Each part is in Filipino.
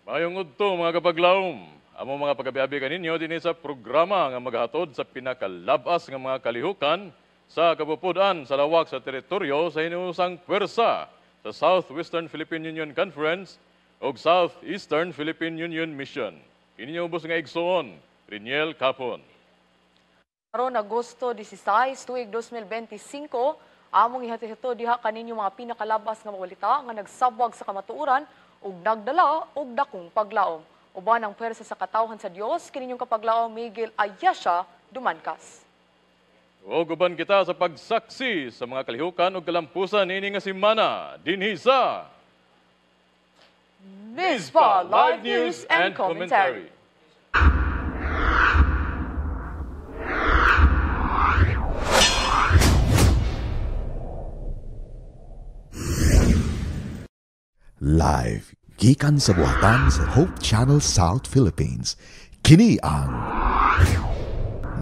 Mayong udto mga kapaglaom, amo mga pagabi-abi kaninyo dinhi sa programa nga maghatod sa pinakalabas nga mga kalihukan sa kapupudan sa lawak sa teritoryo sa hinuusang pwersa sa Southwestern Philippine Union Conference ug Southeastern Philippine Union Mission. Ininyo ubos nga igsoon, Riniel Capon. Karon Agosto 16, tuig 2025, among ihati-hito diha kaninyo mga pinakalabas nga balita nga nagsabwag sa kamatuoran ug nagdala og dakong paglaom. Uban ang pwersa sa katawhan sa Dios kininyong kapaglaom Miguel Ayesha Dumancas. Ug uban kita sa pagsaksi sa mga kalihukan ug kalampusan niini nga semana dinhi sa Mispa Live News and Commentary. Live, gikan sa buhatan sa Hope Channel South Philippines. Kini ang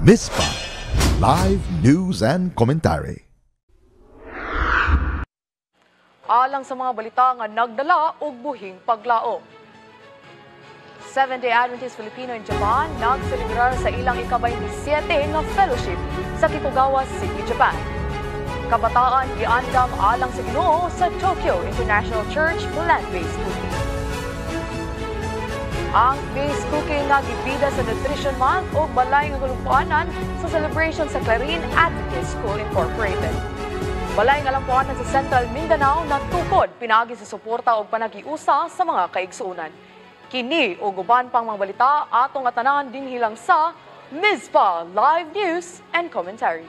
Mispa Live News and Commentary. Alang sa mga balita nga nagdala og buhing paglaom. Seventh-day Adventist Filipino in Japan nagselebrar sa ilang ika-27 nga fellowship sa Kikugawa City, Japan. Kabataan giandam alang sa Ginoo sa Tokyo International Church plant-based cooking. Ang based cooking nga gibida sa Nutrition Month o balay nga kalumpuanan sa celebration sa Clarin Adventist School Incorporated. Balay nga lampuanan sa Central Mindanao na tukod pinagi sa suporta o panagiusa sa mga kaigsuunan. Kini o guban pang mga balita atong atanan din hilang sa Mispa Live News and Commentary.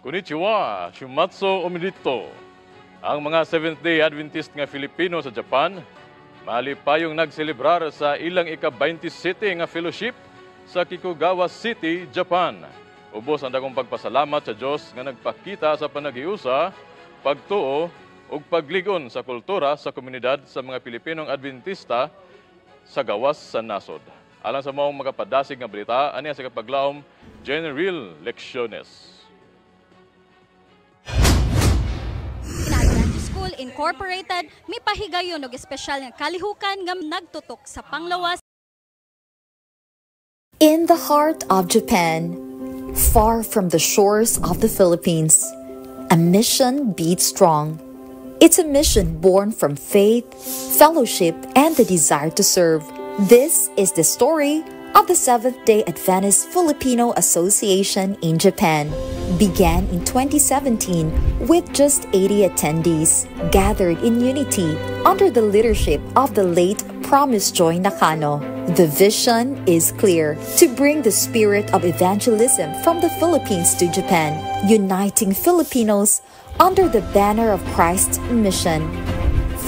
Konnichiwa, Shumatsu Omidito. Ang mga Seventh-day Adventist nga Filipino sa Japan, malipayong nagselebrar sa ilang ika-27 nga fellowship sa Kikugawa City, Japan. Ubos ang dakong pagpasalamat sa Dios nga nagpakita sa panagiusa, pagtuo ug pagligon sa kultura sa komunidad sa mga Pilipinong Adventista sa gawas sa nasod. Alang sa maong makapadasig nga balita, aniya sa kapaglaom General Lecciones. School Incorporated may pahigayon og espesyal nga kalihukan nga nagtutok sa panglawas. In the heart of Japan, far from the shores of the Philippines, a mission beats strong. It's a mission born from faith, fellowship, and the desire to serve. This is the story of the Seventh-day Adventist Filipino Association in Japan. Began in 2017 with just 80 attendees gathered in unity under the leadership of the late Promise Joy Nakano. The vision is clear: to bring the spirit of evangelism from the Philippines to Japan, uniting Filipinos under the banner of Christ's mission.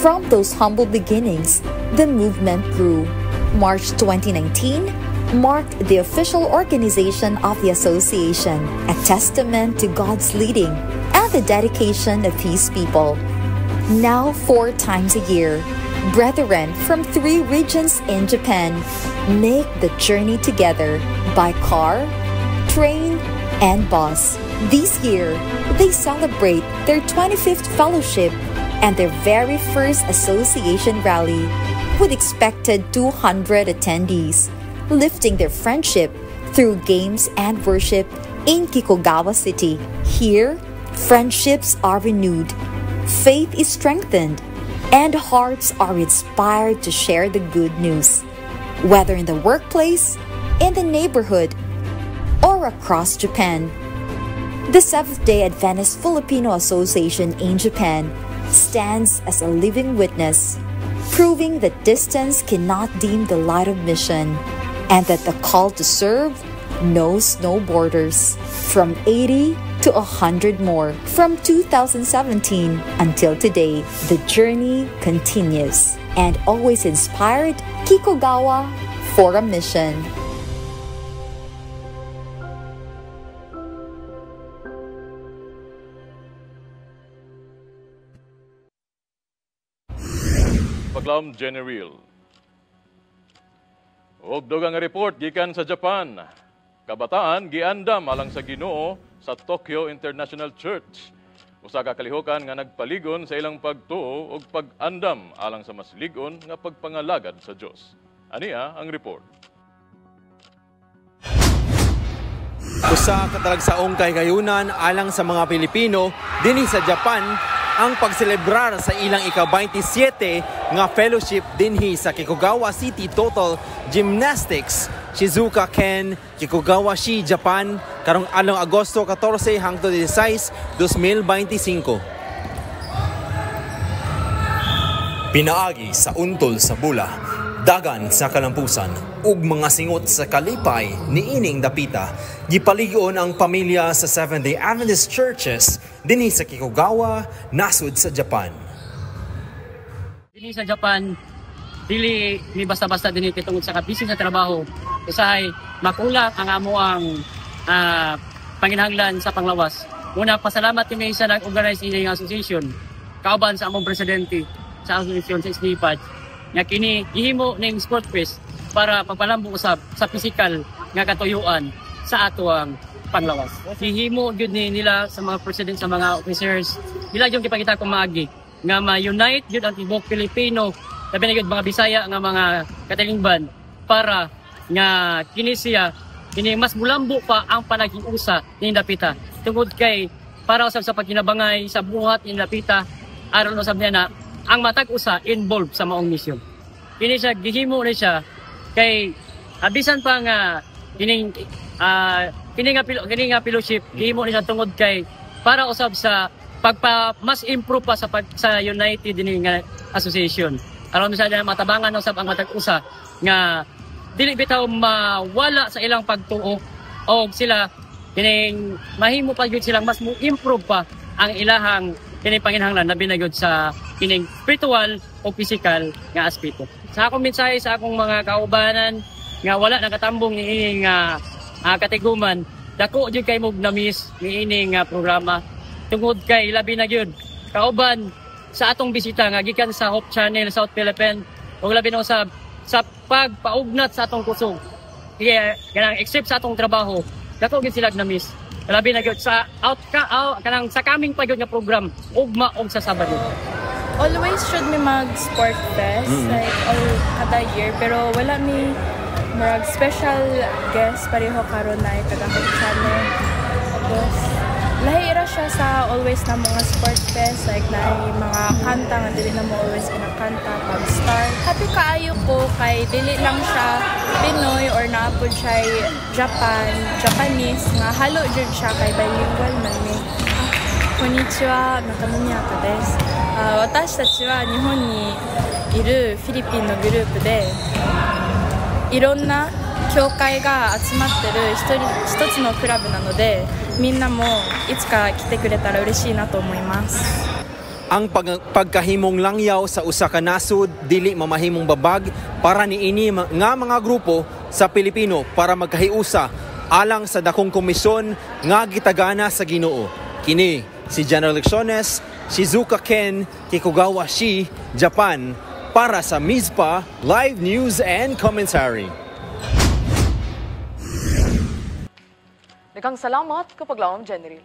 From those humble beginnings, the movement grew. March 2019 marked the official organization of the association, a testament to God's leading and the dedication of His people. Now 4 times a year, brethren from 3 regions in Japan make the journey together by car, train, and bus. This year, they celebrate their 25th fellowship and their very first association rally with expected 200 attendees, lifting their friendship through games and worship in Kikugawa City. Here, friendships are renewed, faith is strengthened, and hearts are inspired to share the good news. Whether in the workplace, in the neighborhood, or across Japan, the Seventh-day Adventist Filipino Association in Japan stands as a living witness, proving that distance cannot dim the light of mission, and that the call to serve knows no borders. From 80 to 100 more, from 2017 until today, the journey continues. And always inspired, Kikugawa for a mission. Paglaom General. Og dugang report gikan sa Japan. Kabataan giandam alang sa Ginoo sa Tokyo International Church Usa ka kalihukan nga nagpaligon sa ilang pagtuo ug pag-andam alang sa mas lig-on nga pagpangalagad sa Dios. Aniya ang report. Usa ka talagsaong kahigayunan alang sa mga Pilipino dinhi sa Japan ang pagselebrar sa ilang ika-27 nga fellowship dinhi sa Kikugawa City Total Gymnastics, Shizuoka Ken, Kikugawa-shi, Japan karong along Agosto 14 hangtod 16, 2025. Pinaagi sa untol sa bula, dagan sa kalampusan ug mga singot sa kalipay niining dapita gipaligon ang pamilya sa Seventh-day Adventist Churches dinhi sa Kikugawa, nasud sa Japan. Dinhi sa Japan, dili ni basta-basta dinhi tungod sa kabisi sa trabaho. Usahay makulak ang amoang panginahanglan sa panglawas. Una, pasalamat kami sa nag-organize ining association. Kauban sa among presidente sa association sa SNIPAD nga kini gihimo ning sport fest para pagpalambong usab sa physical nga katuyuan sa ato ang panglawas. Gihimo gyud ni nila sa mga president, sa mga officers, nila yung gipakita ko maagi nga ma-unite gyud ang tibok Pilipino, labi na gyud mga Bisaya nga mga katilingban para nga kini siya kini mas mulambo pa ang panaghiusa ni dapita tungod kay para usab sa pagkinabangay sa buhat ni dapita aron usab niya na ang matag usa involved sa maong misyon. Kini siya gihimo ni siya kay abisan pa nga kini nga fellowship gihimo ni siya tungod kay para usab sa pagpa mas improve pa sa United dinhi nga association. Aron sa matabangan usab ang matag usa nga dili bitaw mawala sa ilang pagtuo o sila kining mahimo pa gyud silang mas mo improve pa ang ilahang kining panginahanglan labi na gyud sa kining spiritual o physical nga aspeto. Sa akong mensahe sa akong mga kaubanan nga wala nakatambong ni nga katiguman, dako gyud kay mo na-miss niining programa tungod kay labi na gyud kauban sa atong bisita nga gikan sa Hope Channel South Philippines ug labi na usab sa pagpaugnat sa atong kusog. Kanang except sa atong trabaho, dako gyud sila na-miss. Labi na gyud sa kanang sa coming pa gyud nga program ugma og sa Sabado. Always should me mag-sport fest like all kada year pero wala mi mag special guest pareho karon na taga Hope Channel. Tapos lahi ra siya sa always na mga sport fest like lahi mga kanta nga dili na mo always kinakanta pag start. Happy kaayo ko kay dili lang siya Pinoy or naapod siya Japanese nga halo jud siya kay bilingual man mi. Konnichiwa, Nakamiya desu. 私たちは日本にいるフィリピンのグループでいろんな教会が集まってる一つのクラブなのでみんなもいつか来てくれたら嬉しいなと思います。Ang pagkahimong langyaw sa usa ka nasud dili mamahimong babag para niini nga mga grupo sa Pilipino para magkahiusa alang sa dakong komisyon nga gitagana sa Ginoo. Kini si General Lecciones, Shizuoka Ken, Kikugawa-shi, Japan para sa MISPA Live News and Commentary. Daghang salamat kapag lawom General.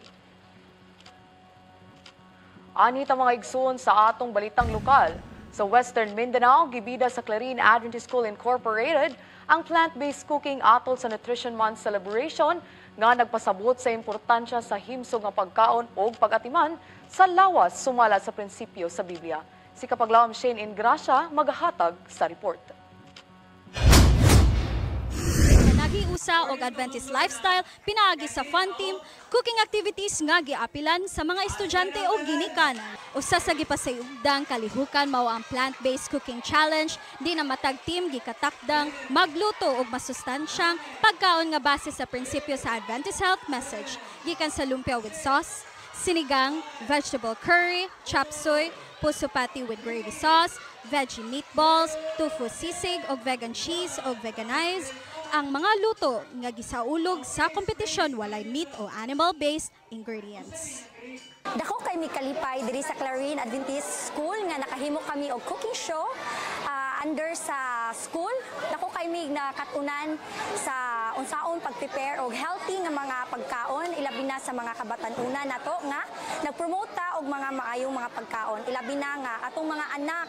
Ani ta mga igsoon sa atong balitang lokal. Sa Western Mindanao, gibida sa Clarin Adventist School Incorporated ang plant-based cooking atol sa Nutrition Month celebration nga nagpasabot sa importansya sa himsog nga pagkaon o pag-atiman sa lawas sumala sa prinsipyo sa Biblia. Si Kapaglawam Shane Ingracia maghahatag sa report. Nagiusa og Adventist lifestyle pinaagi sa fun team, cooking activities nga giapilan sa mga estudyante og ginikanan. Usa sa gipasayugdang kalihukan mao ang plant-based cooking challenge, di na matag team gikatakdang magluto og masustansyang pagkaon nga base sa prinsipyo sa Adventist health message, gikan sa lumpia with sauce, sinigang, vegetable curry, chop suey, puso patty with gravy sauce, veggie meatballs, tofu sisig og vegan cheese og veganized. Ang mga luto nga gisaulog sa kompetisyon walay meat o animal-based ingredients. Dako kay mi kalipay diri sa Clarin Adventist School nga nakahimo kami og cooking show under sa school. Dako kay mi nakatunan sa unsaon pag-prepare og healthy nga mga pagkaon ilabi na sa mga kabatan-una nato nga nagpromote ta og mga maayong mga pagkaon ilabi na nga atong mga anak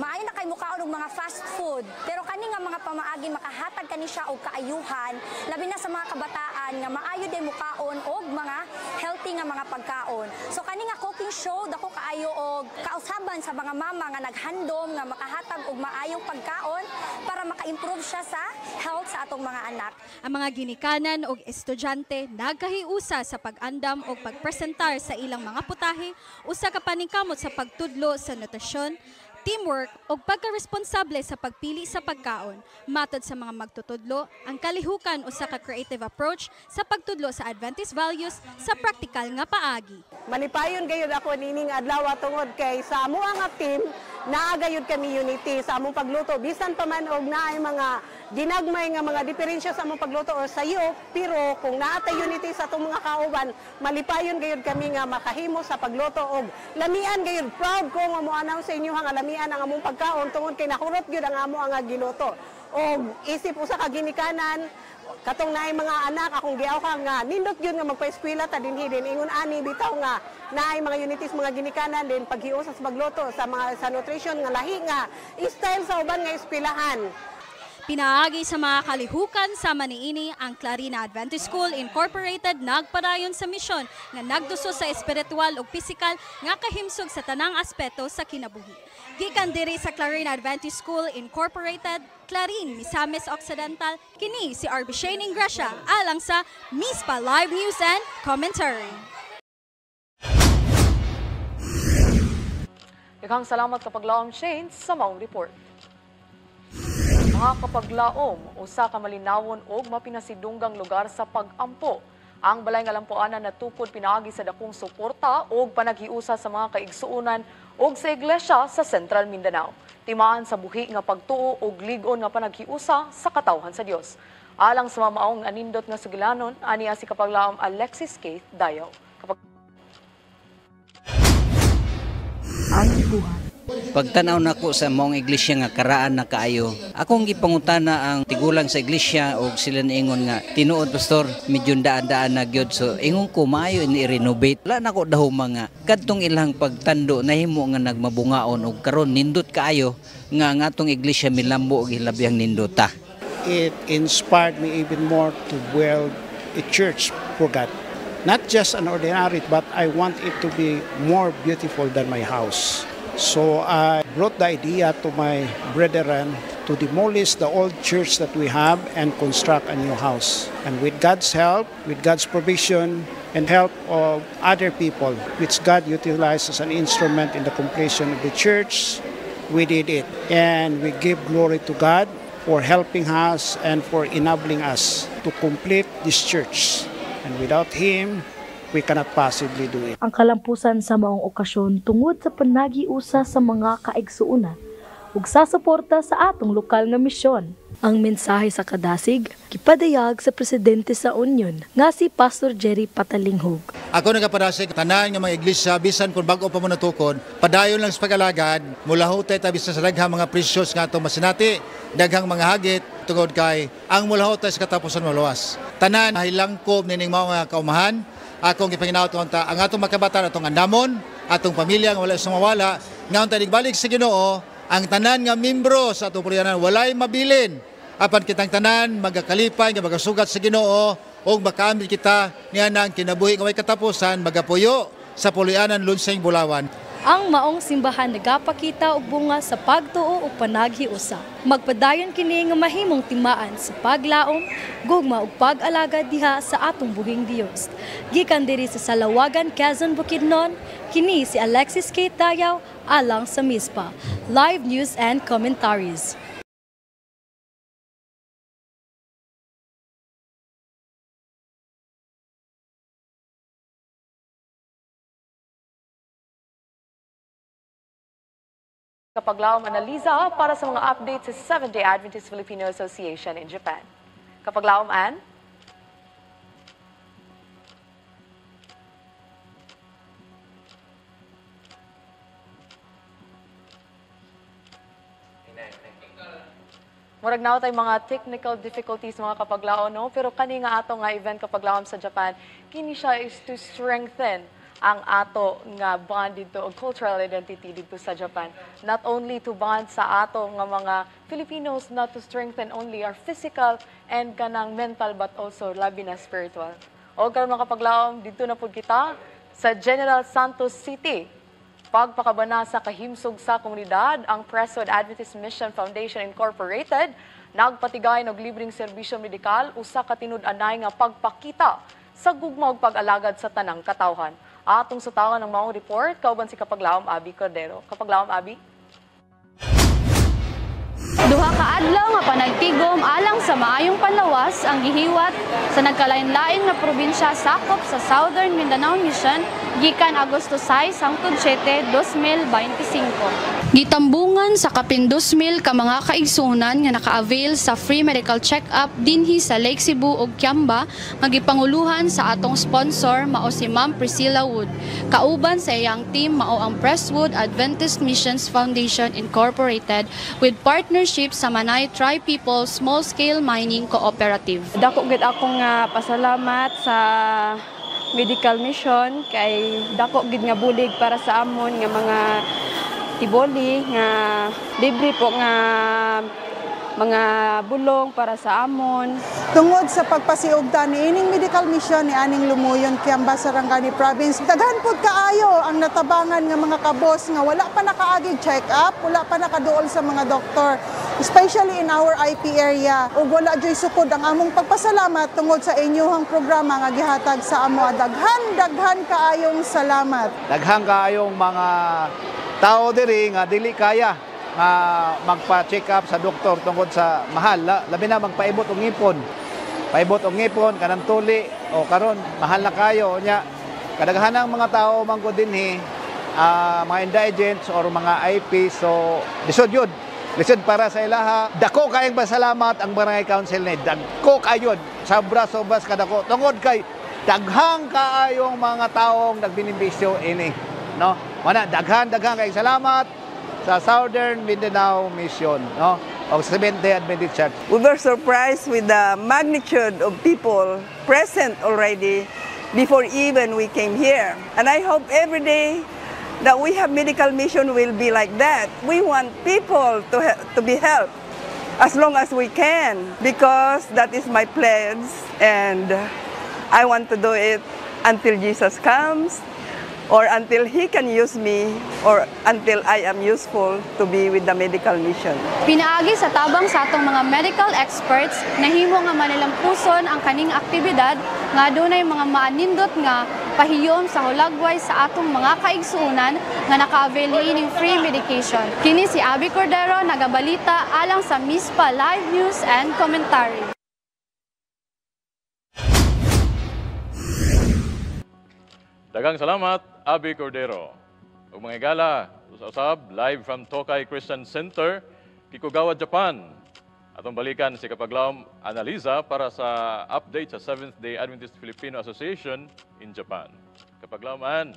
maayo na kay mukaon og mga fast food pero kani nga mga pamaagi makahatag kani siya og kaayuhan labi na sa mga kabataan nga maayo din mukaon og mga healthy nga mga pagkaon. So kani nga cooking show dako kaayo og kausaban sa mga mama nga naghandom nga makahatag og maayong pagkaon para maka-improve siya sa health sa atong mga anak. Ang mga ginikanan og estudyante nagkahiusa sa pag-andam og pagpresentar sa ilang mga putahe usa ka paningkamot sa pagtudlo sa nutrasyon, teamwork o pagkaresponsable sa pagpili sa pagkaon. Matod sa mga magtutudlo, ang kalihukan o sa creative approach sa pagtudlo sa Adventist values sa praktikal nga paagi. Malipayon gayud ako nining adlaw tungod kay sa amo nga team naagayud kami unity sa among pagluto bisan pa man og naay mga ginagmay nga mga diferensya sa among pagluto o sayo pero kung naatay unity sa atong mga kauban malipayon gayud kami nga makahimo sa pagluto og lamian gayud proud ko nga mo-announce sa inyo nga lamian ang among pagkaon tungod kay nakurot gyud ang amo nga giluto og isip usa ka ginikanan katong naay mga anak akong giawha nga nindot gyud nga magpa-eskwela ta dinhi din ingon ani bitaw nga naay mga unities mga ginikanan din paghiusa sa pagluto sa mga sa nutrition nga lahi nga style sa uban nga eskwelahan. Pinaagi sa mga kalihukan sama niini ang Clarina Adventist School Incorporated nagpadayon sa misyon nga nagduso sa espiritual ug pisikal nga kahimsog sa tanang aspeto sa kinabuhi. Gikan diri sa Clarina Adventist School Incorporated, Clarin, Misamis Occidental, kini si RB Shane Gracia alang sa MISPA Live News and Commentary. Daghang salamat kapaglaom Shane sa maong report. Mga kapaglaom, usa ka malinawon og mapinasidunggang lugar sa pag-ampo. Ang balay nga lampuanan natukod pinaagi sa dakong suporta og panaghiusa sa mga kaigsuonan og sa iglesia sa Central Mindanao. Timaan sa buhi nga pagtuo og lig-on nga panaghiusa sa katawhan sa Dios. Alang sa mamaong anindot nga sugilanon, aniya si kapaglaom Alexis K. Dayaw. Pagtanaw nako sa mong iglesia nga karaan na kaayo, akong gipangutana ang tigulang sa iglesia og sila niingon nga tinuod pastor medyo daan-daan na gyud so ingon ko maayo ni renovate la nako daw mga kadtong ilang pagtando nahimo nga nagmabungaon og karon nindot kaayo nga atong iglesia milambo og hilabihang nindota. It inspired me even more to build a church for God. Not just an ordinary, but I want it to be more beautiful than my house. So I brought the idea to my brethren to demolish the old church that we have and construct a new house. And with God's help, with God's provision, and help of other people, which God utilized as an instrument in the completion of the church, we did it. And we give glory to God for helping us and for enabling us to complete this church. And without Him, we cannot possibly do it. Ang kalampusan sa maong okasyon tungod sa panagiusa sa mga kaigsuonan ug sa suporta sa atong lokal nga misyon. Ang mensahe sa kadasig gipadayag sa presidente sa Union nga si Pastor Jerry Patalinghog. Ako nagapadasig tanan nga mga iglesia bisan kung bag-o pa mo natukon, padayon lang sa pag-alagad, mula hutay ta bisan sa daghang mga precious nga atong masinati, daghang mga hagit tungod kay ang mula hutay sa katapusan maluwas. Tanan hilangkob nining mga kaumahan. Akong gipanginaot ta ang atong makabatan atong andamon, atong pamilya nga wala sa mawala, nga unta balik sa Ginoo, ang tanan nga membro sa atong pulyanan walay mabilin. Apan kitang tanan magakalipay nga magasugat sa Ginoo ug makaambil kita niana ang kinabuhi nga way katapusan magapuyo sa pulyanan Lunseng Bulawan. Ang maong simbahan nagapakita og bunga sa pagtuo ug panaghiusa. Magpadayon kini nga mahimong timaan sa paglaom, gugma ug pag-alaga diha sa atong buhing Dios. Gikan diri sa Salawagan, Quezon, Bukidnon, kini si Alexis K. Dayaw alang sa MISPA Live News and Commentaries. Kapaglaom Analiza para sa mga updates sa Seventh-day Adventist Filipino Association in Japan. Kapaglaom Ann? Murag na tay mga technical difficulties mga kapaglaom, no? Pero kani nga ato nga event kapaglaom sa Japan, kini siya is to strengthen ang ato nga bond dito o cultural identity dito sa Japan. Not only to bond sa ato nga mga Filipinos, not to strengthen only our physical and kanang mental but also labi na spiritual. O karon mga kapaglaom, dito na pud kita sa General Santos City. Pagpakabana sa kahimsog sa komunidad, ang Presswood Adventist Mission Foundation Incorporated nagpatigay og libreng serbisyo medikal usa ka tinud-anay nga pagpakita sa gugma ug pag-alagad sa tanang katawhan. Atong sutawan ng maong report kauban si Kapaglaom Abi Cordero. Kapaglaom Abi. Duha ka adlaw nga panagtigom alang sa maayong panlawas ang gihiwat sa nagkalain-lain nga probinsya sakop sa Southern Mindanao Mission gikan Agosto 6 hangtod 7, 2025. Gitambungan sa kapin 2,000 ka mga kaigsunan nga naka-avail sa free medical check-up dinhi sa Lake Cebu ug Kiamba nga gipanguluhan sa atong sponsor mao si Ma'am Priscilla Wood. Kauban sa iyang team mao ang Presswood Adventist Missions Foundation Incorporated with partnership sa Manay Tri-People Small Scale Mining Cooperative. Dako gid akong pasalamat sa medical mission kay dako gid nga bulig para sa amon nga mga tiboli nga libre po nga mga bulong para sa amon. Tungod sa pagpasiugda ni ining medical mission ni aning Lumuyon Kiamba Sarangani Province, daghan pud kaayo ang natabangan nga mga kabos nga wala pa nakaagig check-up, wala pa nakaduol sa mga doktor, especially in our IP area. Ug wala joy sukod ang among pagpasalamat tungod sa inyong programa nga gihatag sa amo. Daghan kaayong salamat. Daghan kaayong mga tao diri nga dili kaya nga magpa-check up sa doktor tungod sa mahal. Labi na magpaibot og ngipon. Paibot og ngipon kanang tuli o karon mahal na kayo nya. Kadaghanang mga tao mangko dinhi mga indigents or mga IP, so lisod yun. Lisod para sa ilaha. Dako kayong pasalamat ang Barangay Council ni. Dako kayon. Sobra-sobras kadako. Tungod kay daghang kaayong mga taong nagbinibisyo ini. No? Mana daghan kayong salamat sa Southern Mindanao Mission, no? Of Seventh-day Adventist Church. We were surprised with the magnitude of people present already before even we came here. And I hope every day that we have medical mission will be like that. We want people to be helped as long as we can, because that is my pledge and I want to do it until Jesus comes, or until He can use me, or until I am useful to be with the medical mission. Pinaagi sa tabang sa atong mga medical experts, nahimo nga manilampuson ang kaning aktibidad nga dunay mga maanindot nga pahiyom sa hulagway sa atong mga kaigsuonan nga naka-avail ining free medication. Kini si Abi Cordero, nagabalita alang sa MISPA Live News and Commentary. Daghang salamat, Abi Cordero. Ug mga igala, usab live from Tokai Christian Center, Kikugawa, Japan. Atong balikan si Kapaglaom Analiza para sa update sa Seventh-day Adventist Filipino Association in Japan. Kapaglaom An.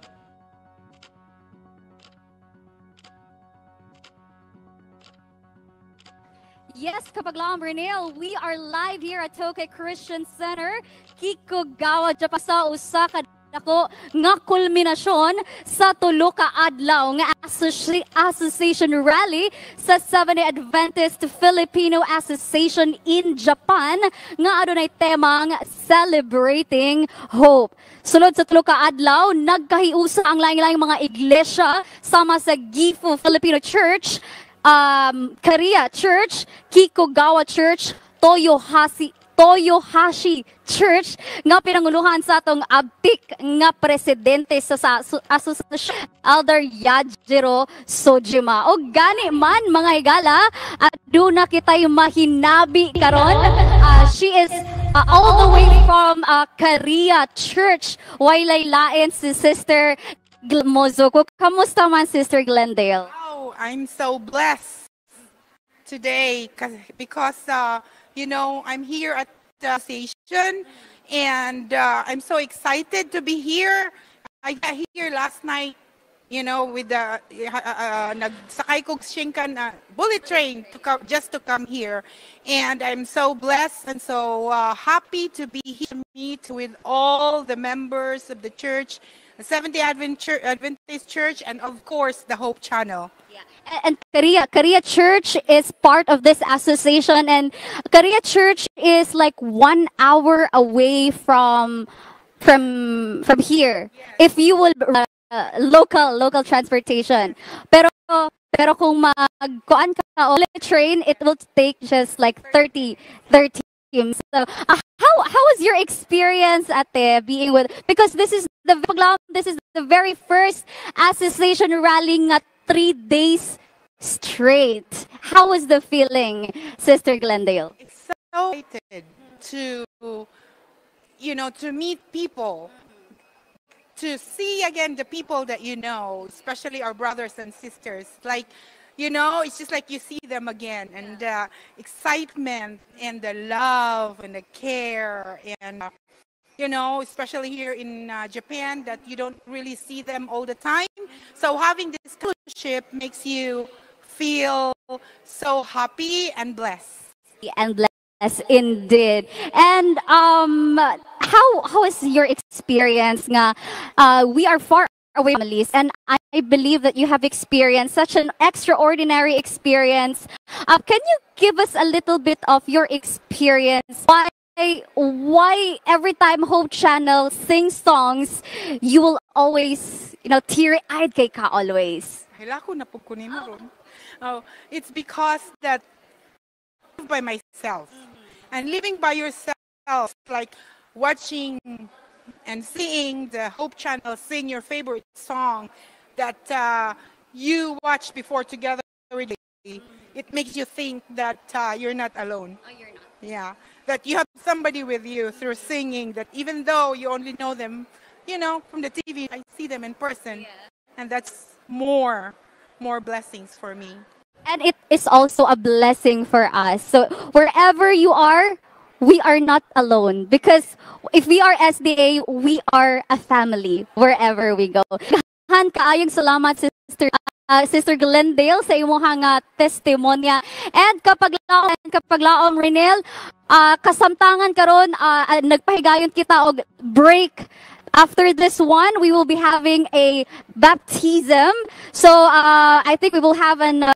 Yes, Kapaglaom Renel, we are live here at Tokai Christian Center, Kikugawa, Japan, sa usa ka ako nga kulminasyon sa tulo ka adlaw nga association rally sa Seventh-day Adventist Filipino Association in Japan nga adunay temang Celebrating Hope. Sulod sa tulo ka adlaw, nagkahiusa ang laing-laing mga iglesia sama sa Gifu Filipino Church, Korea Church, Kikugawa Church, Toyohashi Church nga pinanguluhan sa atong abtik nga presidente sa Asosasyon Elder Yajiro Sojima. O gani man mga higala, aduna kitay mahinabi karon. She is all the way from Korea Church. Wailay lain si Sister Mozuko. Kamusta man, Sister Glendale? Oh, I'm so blessed today because you know, I'm here at the station, and I'm so excited to be here. I got here last night you know, with the nagsakay ko Shinkan bullet train just to come here, and I'm so blessed and so happy to be here to meet with all the members of the church, the Seventh-day Adventist Church, and of course the Hope Channel. And Korea Church is part of this association, and Korea Church is like 1 hour away from here. If you will local transportation, pero kung magkuan ka o train, it will take just like 30 minutes. So how was your experience ate being with, because this is the very first association rally nga 3 days straight. How was the feeling, Sister Glendale? So excited to, you know, to meet people, to see again the people that you know, especially our brothers and sisters. Like, you know, it's just like you see them again, and the excitement and the love and the care, and you know, especially here in Japan, that you don't really see them all the time. So having this fellowship makes you feel so happy and blessed. And blessed indeed. And how is your experience? Nga, we are far away from families, and I believe that you have experienced such an extraordinary experience. Can you give us a little bit of your experience? Why every time Hope Channel sings songs, you will always, you know, teary-eyed kay ka always? Oh, it's because that I live by myself. And living by yourself, like watching and seeing the Hope Channel sing your favorite song that you watched before together every day, it makes you think that you're not alone. Oh, you're not. Yeah, that you have somebody with you through singing, that even though you only know them, you know, from the TV, I see them in person. Yeah. And that's more blessings for me. And it is also a blessing for us. So wherever you are, we are not alone. Because if we are SDA, we are a family wherever we go. Kaayong salamat, Sister Glendale, sa imong testimonya. And kapag laom Renel, kasamtangan karon nagpahigayon kita og break. After this one, we will be having a baptism. So I think we will have an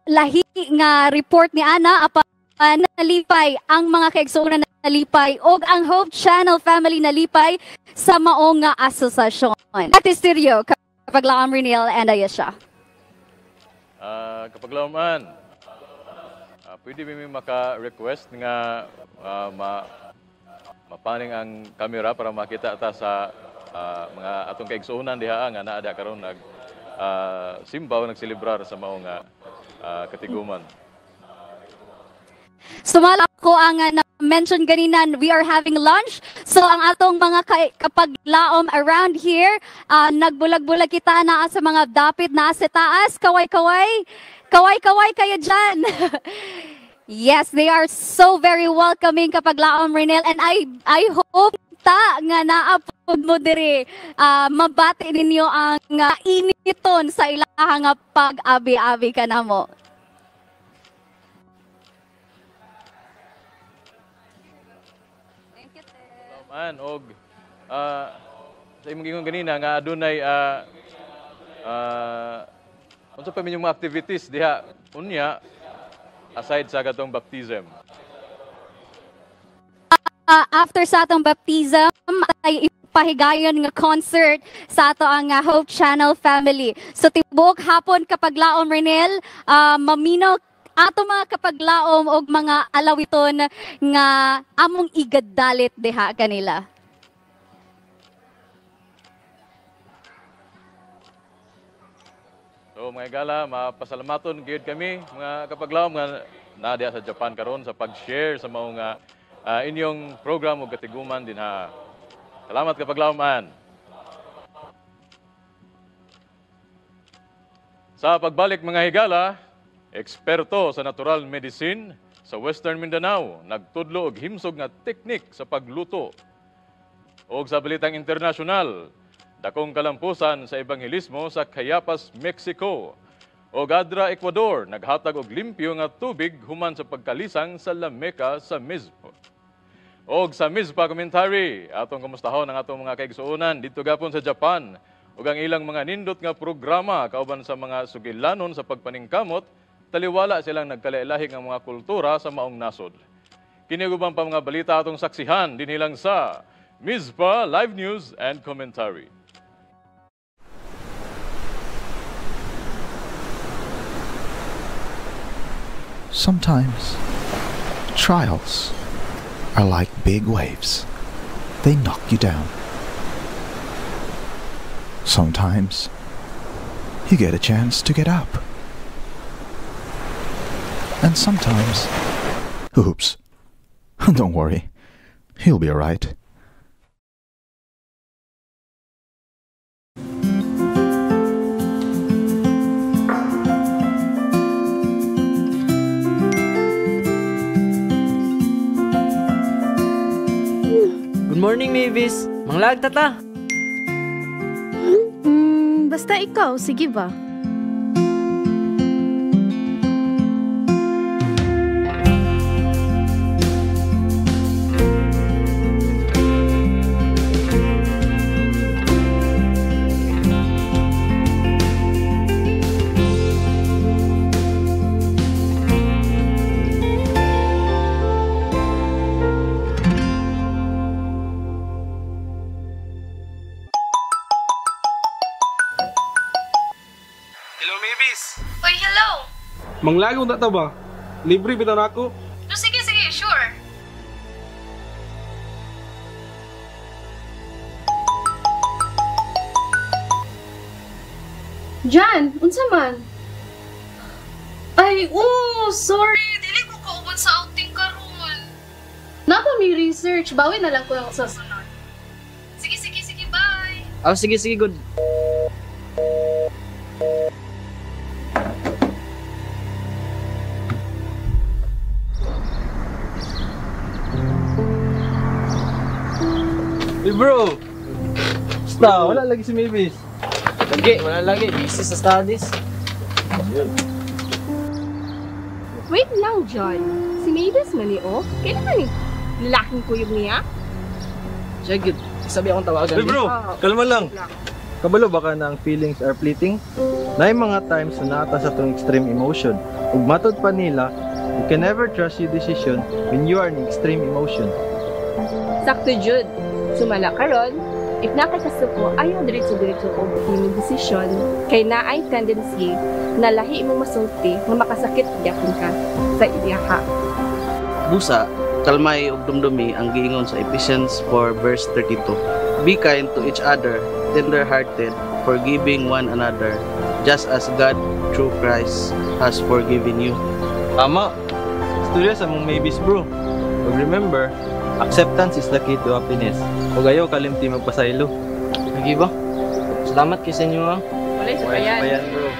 lahi nga report ni Ana apan nalipay ang mga kaigsuonan nalipay og ang Hope Channel family nalipay sa maong nga asosasyon. At studio kapag laom Renel and Ayesha. Kapag laman, pwede may maka-request nga mapaning ang kamera para makita ta sa mga atong kaigsuonan diha nga naa karon nag simbaw nagselebrar sa mao nga katiguman. Sumala ko ang na-mention ganina, we are having lunch. So ang atong mga kapaglaom around here, nagbulag-bulag kita na sa mga dapit na sa taas, kaway-kaway kayo dyan. Yes, they are so very welcoming kapaglaom Renel, and I hope nga naapod mo diri mabati ninyo ang initon sa ilahang pag-abi-abi ka na mo. Man og sa imong gingon ganina nga adunay unsa pa minyong mga activities diha unya aside sa katong baptism. After sa atong baptism ay ipahigayon nga concert sa ato ang Hope Channel family. So tibuok hapon kapag laom Renel, maminaw ato mga kapaglaom og mga alawiton nga among igadalit diha kanila. So mga igala, mapasalamaton gyud kami mga kapaglaom nga naa diha sa Japan karon sa pag-share sa mga inyong program ug katiguman dinha. Salamat kapaglaoman. Sa pagbalik mga higala, eksperto sa natural medicine sa Western Mindanao nagtudlo og himsog nga teknik sa pagluto. Og sa balitang internasyonal, dakong kalampusan sa ebanghelismo sa Cayapas, Mexico. O Gadra, Ecuador, naghatag og limpyo nga tubig human sa pagkalisang sa lameka sa Mizpa. Og sa Mizpa commentary, atong kamustahon ang atong mga kaigsuonan dito gapon sa Japan. Ug ang ilang mga nindot nga programa kauban sa mga sugilanon sa pagpaningkamot, taliwala silang nagkalailahi nga mga kultura sa maong nasod. Kini ubang pa mga balita atong saksihan dinhilang sa Mizpa Live News and Commentary. Sometimes, trials are like big waves. They knock you down. Sometimes, you get a chance to get up. And sometimes, oops, don't worry, he'll be alright. Good morning, Mavis. Manglag tata. Basta ikaw, sige ba? Manglagong na ta ba? Libre bitaw nako. No, sige, sure. Jan, unsa man? Ay, sorry. Dili ko kauban sa outing karon. Napa may research. Bawi na lang ko yung sasunod. Sige, bye. Sige, good. Hey bro! Basta, wala lagi si Mavis. Wala lagi. Busy sa studies. Wait lang, John. Si Mavis man o? Kailan man lalaking kuyog niya? Sige, sabi akong tawagan. Hey bro, kalma lang. Kabalo baka na ang feelings are fleeting? Naay mga times na naata sa itong extreme emotion. Ug matod pa nila, you can never trust your decision when you are in extreme emotion. Sakto, Jude. Sumala karon, if nakakasuko, ayaw diretso-diretso o yung desisyon, kay na ay tendency na lahi mo masulti na makasakit gyapon ka sa iyaha. Busa, kalmay ug dumdumi ang giingon sa Ephesians 4 verse 32. Be kind to each other, tender-hearted, forgiving one another, just as God through Christ has forgiven you. Tama. Istorya sa mong Mavis bro. But remember, acceptance is the key to happiness. Huwag ayaw kalimti magpasaylo. Lagi ba? Salamat kay sa inyo ha. Walay sa payan. Bro.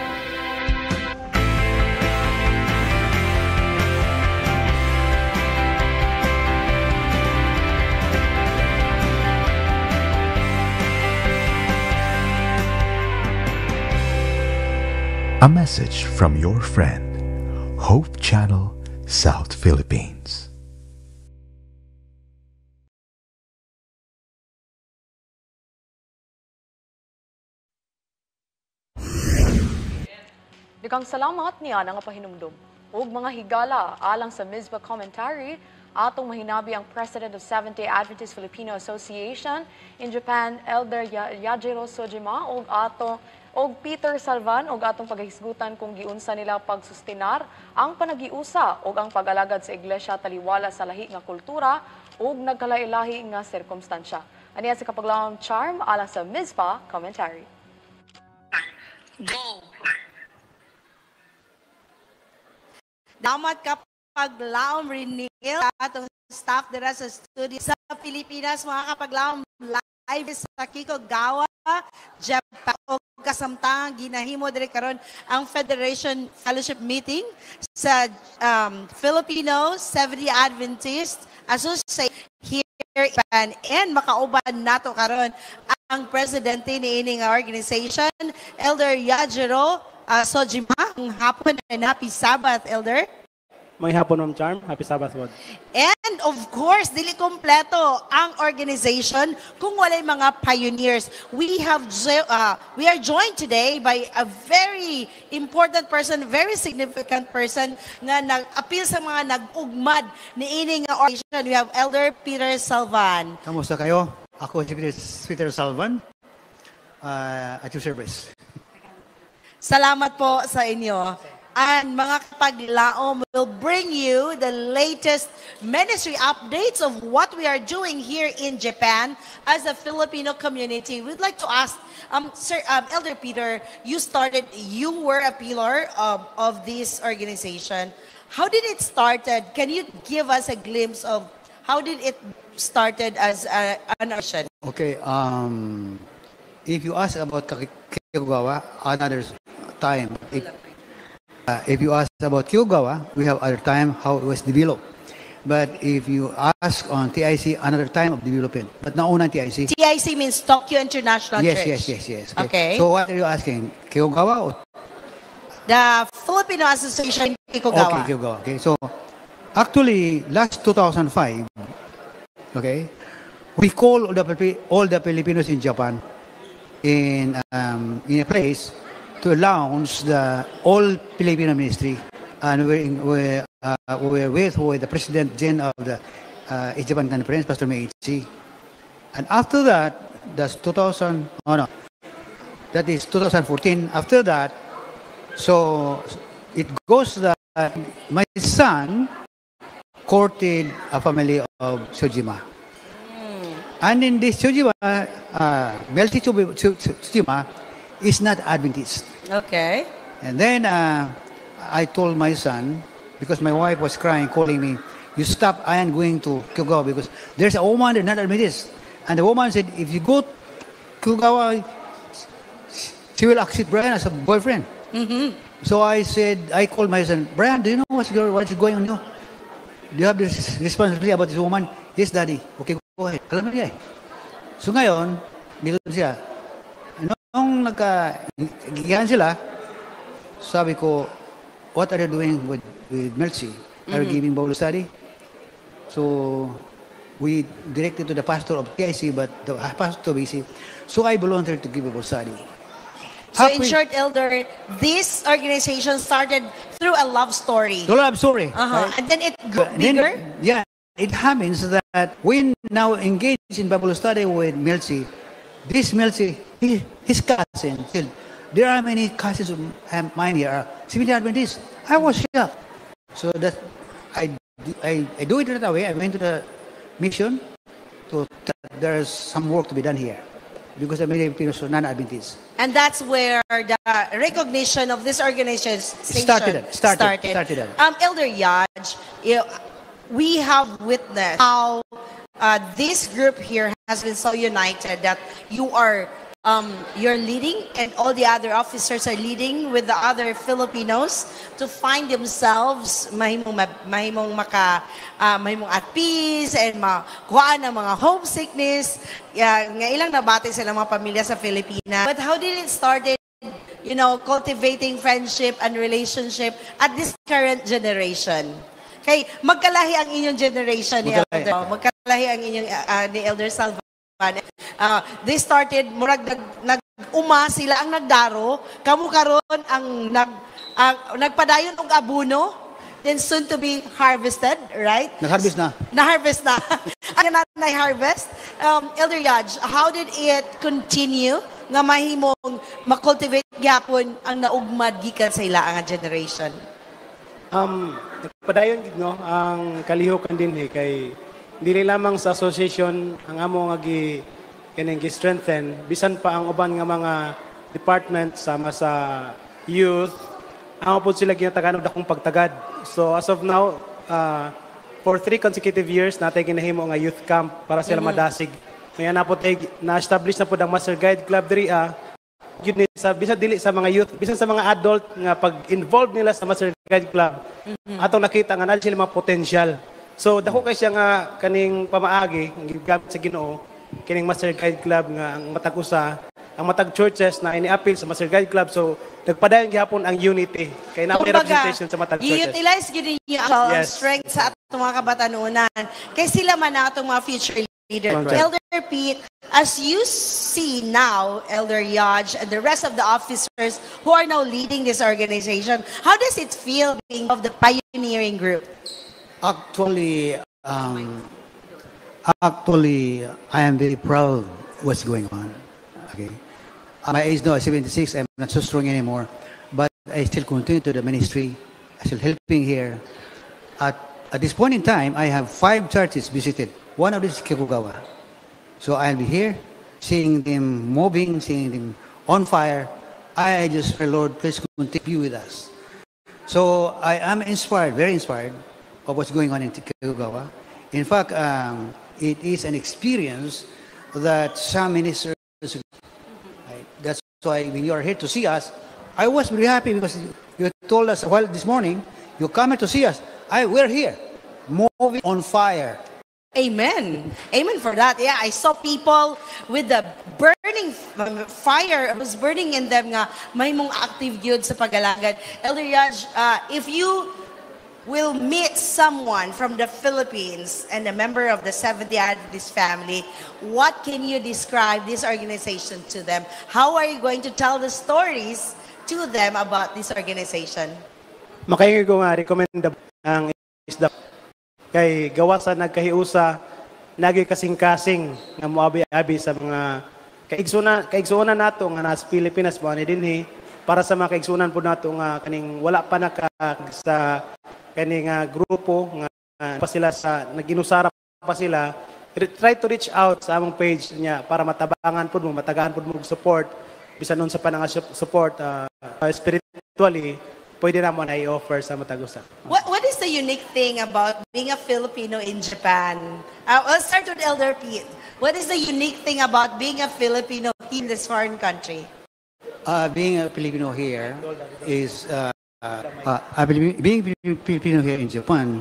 A message from your friend, Hope Channel, South Philippines. Dikang salamat niya nga pahinumdum. Ug mga higala alang sa Mizpa commentary, atong mahinabi ang President of Seventh-day Adventist Filipino Association in Japan, Elder Yajiro Sojima, og Peter Salvan, og atong paghisgutan kung giunsa nila pagsustinar ang panagiusa og ang pag-alagad sa iglesia taliwala sa lahi nga kultura ug nagkalailahi nga sirkumstansya. Aniya si Kapaglawang Charm alang sa Mizpa commentary. Go! Damat kapaglaom Renil atong staff dira sa studio sa Pilipinas, mga kapaglaom live sa Kikogawa, Japan, o kasamtang ginahimo diri karon ang Federation Fellowship Meeting sa Filipino Seventh-day Adventist Association here in Japan, and makauban nato karon ang presidente ni ining organization, Elder Yajiro Sojima. Ang hapon and happy Sabbath, Elder. May hapon, Ma'am Charm. Happy Sabbath, Lord. And of course, dili kompleto ang organization kung walay mga pioneers. We are joined today by a very important person, very significant person nga nag-appeal sa mga nag-ugmad ni ining organization. We have Elder Peter Salvan. Kamusta kayo? Ako si Peter Salvan at your service. Salamat po sa inyo. And mga kapaglaom will bring you the latest ministry updates of what we are doing here in Japan as a Filipino community. We'd like to ask, Sir Elder Peter, you were a pillar of this organization. How did it started? Can you give us a glimpse of how did it started as an organization? Okay, if you ask about Kyogawa, another time. If you ask about Kyogawa, we have other time how it was developed. But if you ask on TIC, another time of development. But nauna TIC. TIC means Tokyo International Church. Yes. Okay. So what are you asking? Kyogawa or? The Filipino Association Kyogawa. Okay, Kyogawa. Okay, so actually, last 2005, okay, we call all the Filipinos in Japan in a place to launch the all Filipino ministry, and we were with the President Gen of the East Japan Conference, Pastor Meiichi. And after that, that is 2014. After that, so it goes that my son courted a family of Sojima. And in this Sojima, Melty Sojima is not Adventist. Okay. And then I told my son, because my wife was crying, calling me, you stop, I am going to Kyogawa because there's a woman that not Adventist. And the woman said, if you go to Kyogawa, she will accept Brian as a boyfriend. Mm-hmm. So I said, I called my son, Brian, do you know what's going on here? Do you have this responsibility about this woman? Yes, Daddy. Okay, go ahead. Alam mo niya eh. So ngayon, dito siya. Nung nagkagihan sila, sabi ko, what are you doing with Melcy? Are you giving Bible study? So, we directed to the pastor of TIC, but the pastor busy. So, I volunteered to give Bible study. So, in short, Elder, this organization started through a love story. A love story. Right? And then it got bigger? Yeah. It happens that we now engage in Bible study with Melcy. This Melcy, his cousin, there are many cousins of mine here, Seventh-day Adventists. I was shocked. So that I do it right away. I went to the mission that there's some work to be done here because many people are non-Adventists. And that's where the recognition of this organization started. Elder Yaj, we have witnessed how this group here has been so united that you're leading and all the other officers are leading with the other Filipinos to find themselves mahimong at peace and makuha ng mga homesickness. Nga ilang nabati sila mga pamilya sa Pilipinas. But how did it started, cultivating friendship and relationship at this current generation? Okay, magkalahi ang inyong generation ni Elder. Magkalahi ang inyong ni Elder Salvan. They started, murag nag-uma sila ang nagdaro, kamu karon ang nagpadayon og abuno, then soon to be harvested, right? Nag-harvest na. Na-harvest na. Ang na-harvest. Elder Yaj, how did it continue nga mahimong makultivate gyapon ang naugmad gikan sa ila ang generation? Padayon gid ang kalihukan din kay dili lamang sa association ang amo nga gi-strengthen bisan pa ang uban nga mga department sama sa youth amo pod sila ginatagan og dakong pagtagad. So as of now for 3 consecutive years natay ginahimo nga youth camp para sila madasig. Kaya na-establish na pod ang Master Guide Club diri yun sa bisan dili sa mga youth, bisan sa mga adult nga pag-involve nila sa Master Guide Club. Atong nakita nga na sila mga potential. So dako kay siya nga kaning pamaagi gigamit sa Ginoo kining Master Guide Club nga ang matag usa, ang matag churches na ini-appeal sa Master Guide Club. So nagpadayon gihapon ang unity kay na representation sa matag churches. I-utilize gid niyo ang strength sa atong mga kabatanunan kay sila man ang atong mga future leader. Elder Pete, as you see now, Elder Yaj and the rest of the officers who are now leading this organization, how does it feel being of the pioneering group? Actually, I am very proud what's going on. Okay, my age now is 76. I'm not so strong anymore, but I still continue to the ministry. I still helping here. At this point in time, I have 5 churches visited. One of these is Kikugawa. So I'll be here, seeing them moving, seeing them on fire. I just pray, Lord, please continue with us. So I am inspired, very inspired, of what's going on in Kikugawa. In fact, it is an experience that some ministers, that's why when you are here to see us, I was very happy because you told us, well, this morning, you come to see us. We're here, moving on fire. Amen. Amen for that. Yeah, I saw people with the burning fire was burning in them nga may mong active yun sa pagalagad. Elder Yaj, if you will meet someone from the Philippines and a member of the Seventh-day Adventist family, what can you describe this organization to them? How are you going to tell the stories to them about this organization? Makaingi ko nga recommend ang isda kay gawa sa nagkahiusa nagi kasing-kasing nga moabi-abi sa mga kaigsunan nato nga nasa Pilipinas mo ani dinhi para sa mga kaigsunan po nato nga kaning wala pa naka sa kaning grupo nga pa sila sa naginusara pa sila, try to reach out sa among page niya para matabangan pud mo, matagahan pud mo support bisan nun sa panang support spiritually pwede na mo na i-offer sa matagusa. What is the unique thing about being a Filipino in Japan? Let's start with Elder Pete. What is the unique thing about being a Filipino in this foreign country? Being a Filipino here is, being Filipino here in Japan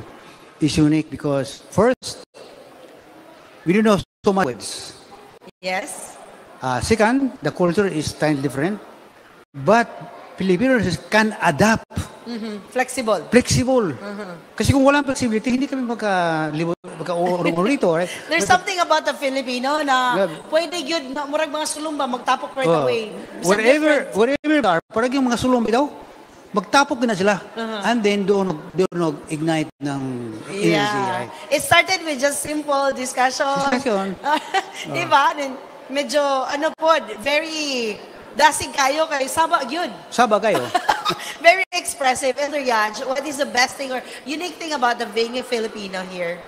is unique because first, we don't know so much words. Yes. Second, the culture is slightly different, but Filipinos can adapt. Flexible. Flexible. Kasi kung walang flexibility, hindi kami magka-urong rito. Right? There's something about the Filipino na pwede yun, murag mga sulumba, magtapok right away. Wherever are, parang yung mga sulumba daw, magtapok na sila. And then doon ignite ng energy. Right? It started with just simple discussion. Diba? Medyo, very dasig kayo saba yun. Saba kayo. Very expressive. Elder Yaj, what is the best thing or unique thing about the being a Filipino here?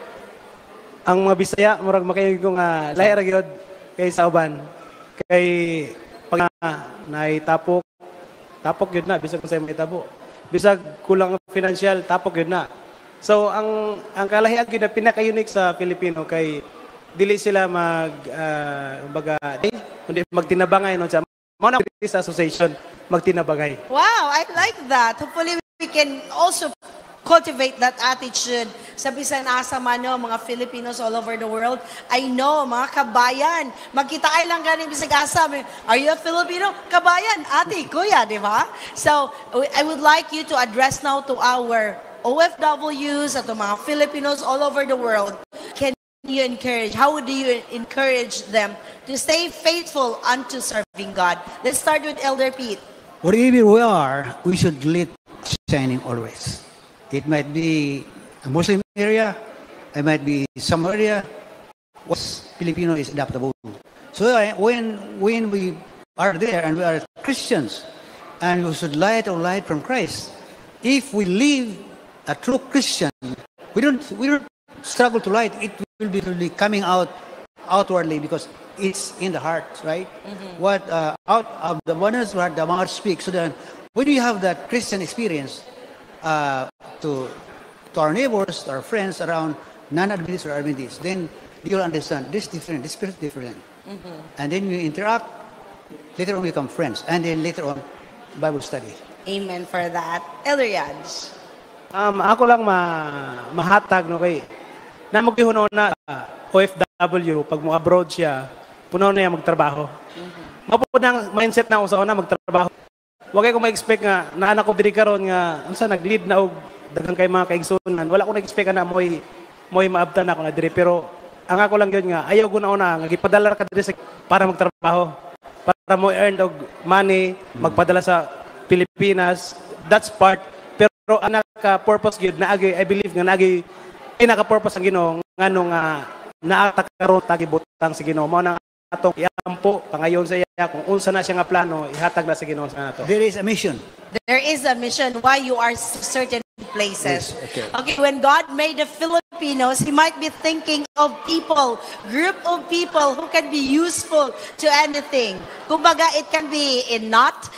Ang mga Bisaya, murag makayo ko nga lahi ra gyud kay sa uban. Kay pag naitapok yun na bisag kung sa may tabo. Bisag kulang financial, tapok yun na. So ang kalahian gyud na pinaka-unique sa Filipino kay dili sila kundi magtinabangay no sa Mona Association magtinabagay. Wow, I like that. Hopefully we can also cultivate that attitude sa bisan asa man mga Filipinos all over the world. I know mga kabayan, magkita ay lang ganing bisag asa. Are you a Filipino? Kabayan, ate, kuya, di ba? So I would like you to address now to our OFWs at mga Filipinos all over the world. How would you encourage them to stay faithful unto serving God? Let's start with Elder Pete. Wherever we are, we should let shining always. It might be a Muslim area, it might be some area. Filipino is adaptable. So when we are there and we are Christians, and we should light our light from Christ. If we live a true Christian, we don't struggle to light. It will be coming outwardly because it's in the heart, right? What out of the abundance of the mouth speaks. So then, when you have that Christian experience to our neighbors, to our friends around non-Adventists or Adventists, then you'll understand this different, this spirit different, and then you interact. Later on, we become friends, and then later on, Bible study. Amen for that, Elder Yaj. Ako lang mahatag no kay na magihon na OFW OFW, pag mo abroad siya, puno na niya magtrabaho. Mapupod na mindset na ako sa una, magtrabaho. Huwag kayo ma-expect nga, na anak ko diri karon nga, unsa nag-lead na og daghang kay mga kaigsunan. Wala ko na-expect na mo'y maabtan ako na diri. Pero ang ako lang yun nga, ayaw ko na una, nga gipadala ka diri para magtrabaho. Para mo earn og money, magpadala sa Pilipinas. That's part. Pero ang naka-purpose yun, naagi, I believe nga naagi, pinaka-purpose ang Ginoo ngano nga naatakaron tagibutang sa Ginoo. Mao nang atong iampo pangayon sa iya kung unsa na siya nga plano ihatag na sa Ginoo sa nato. There is a mission. There is a mission why you are certain places. Yes, okay, when God made the Filipinos, He might be thinking of people, group of people who can be useful to anything. Kumbaga, it can be a knot,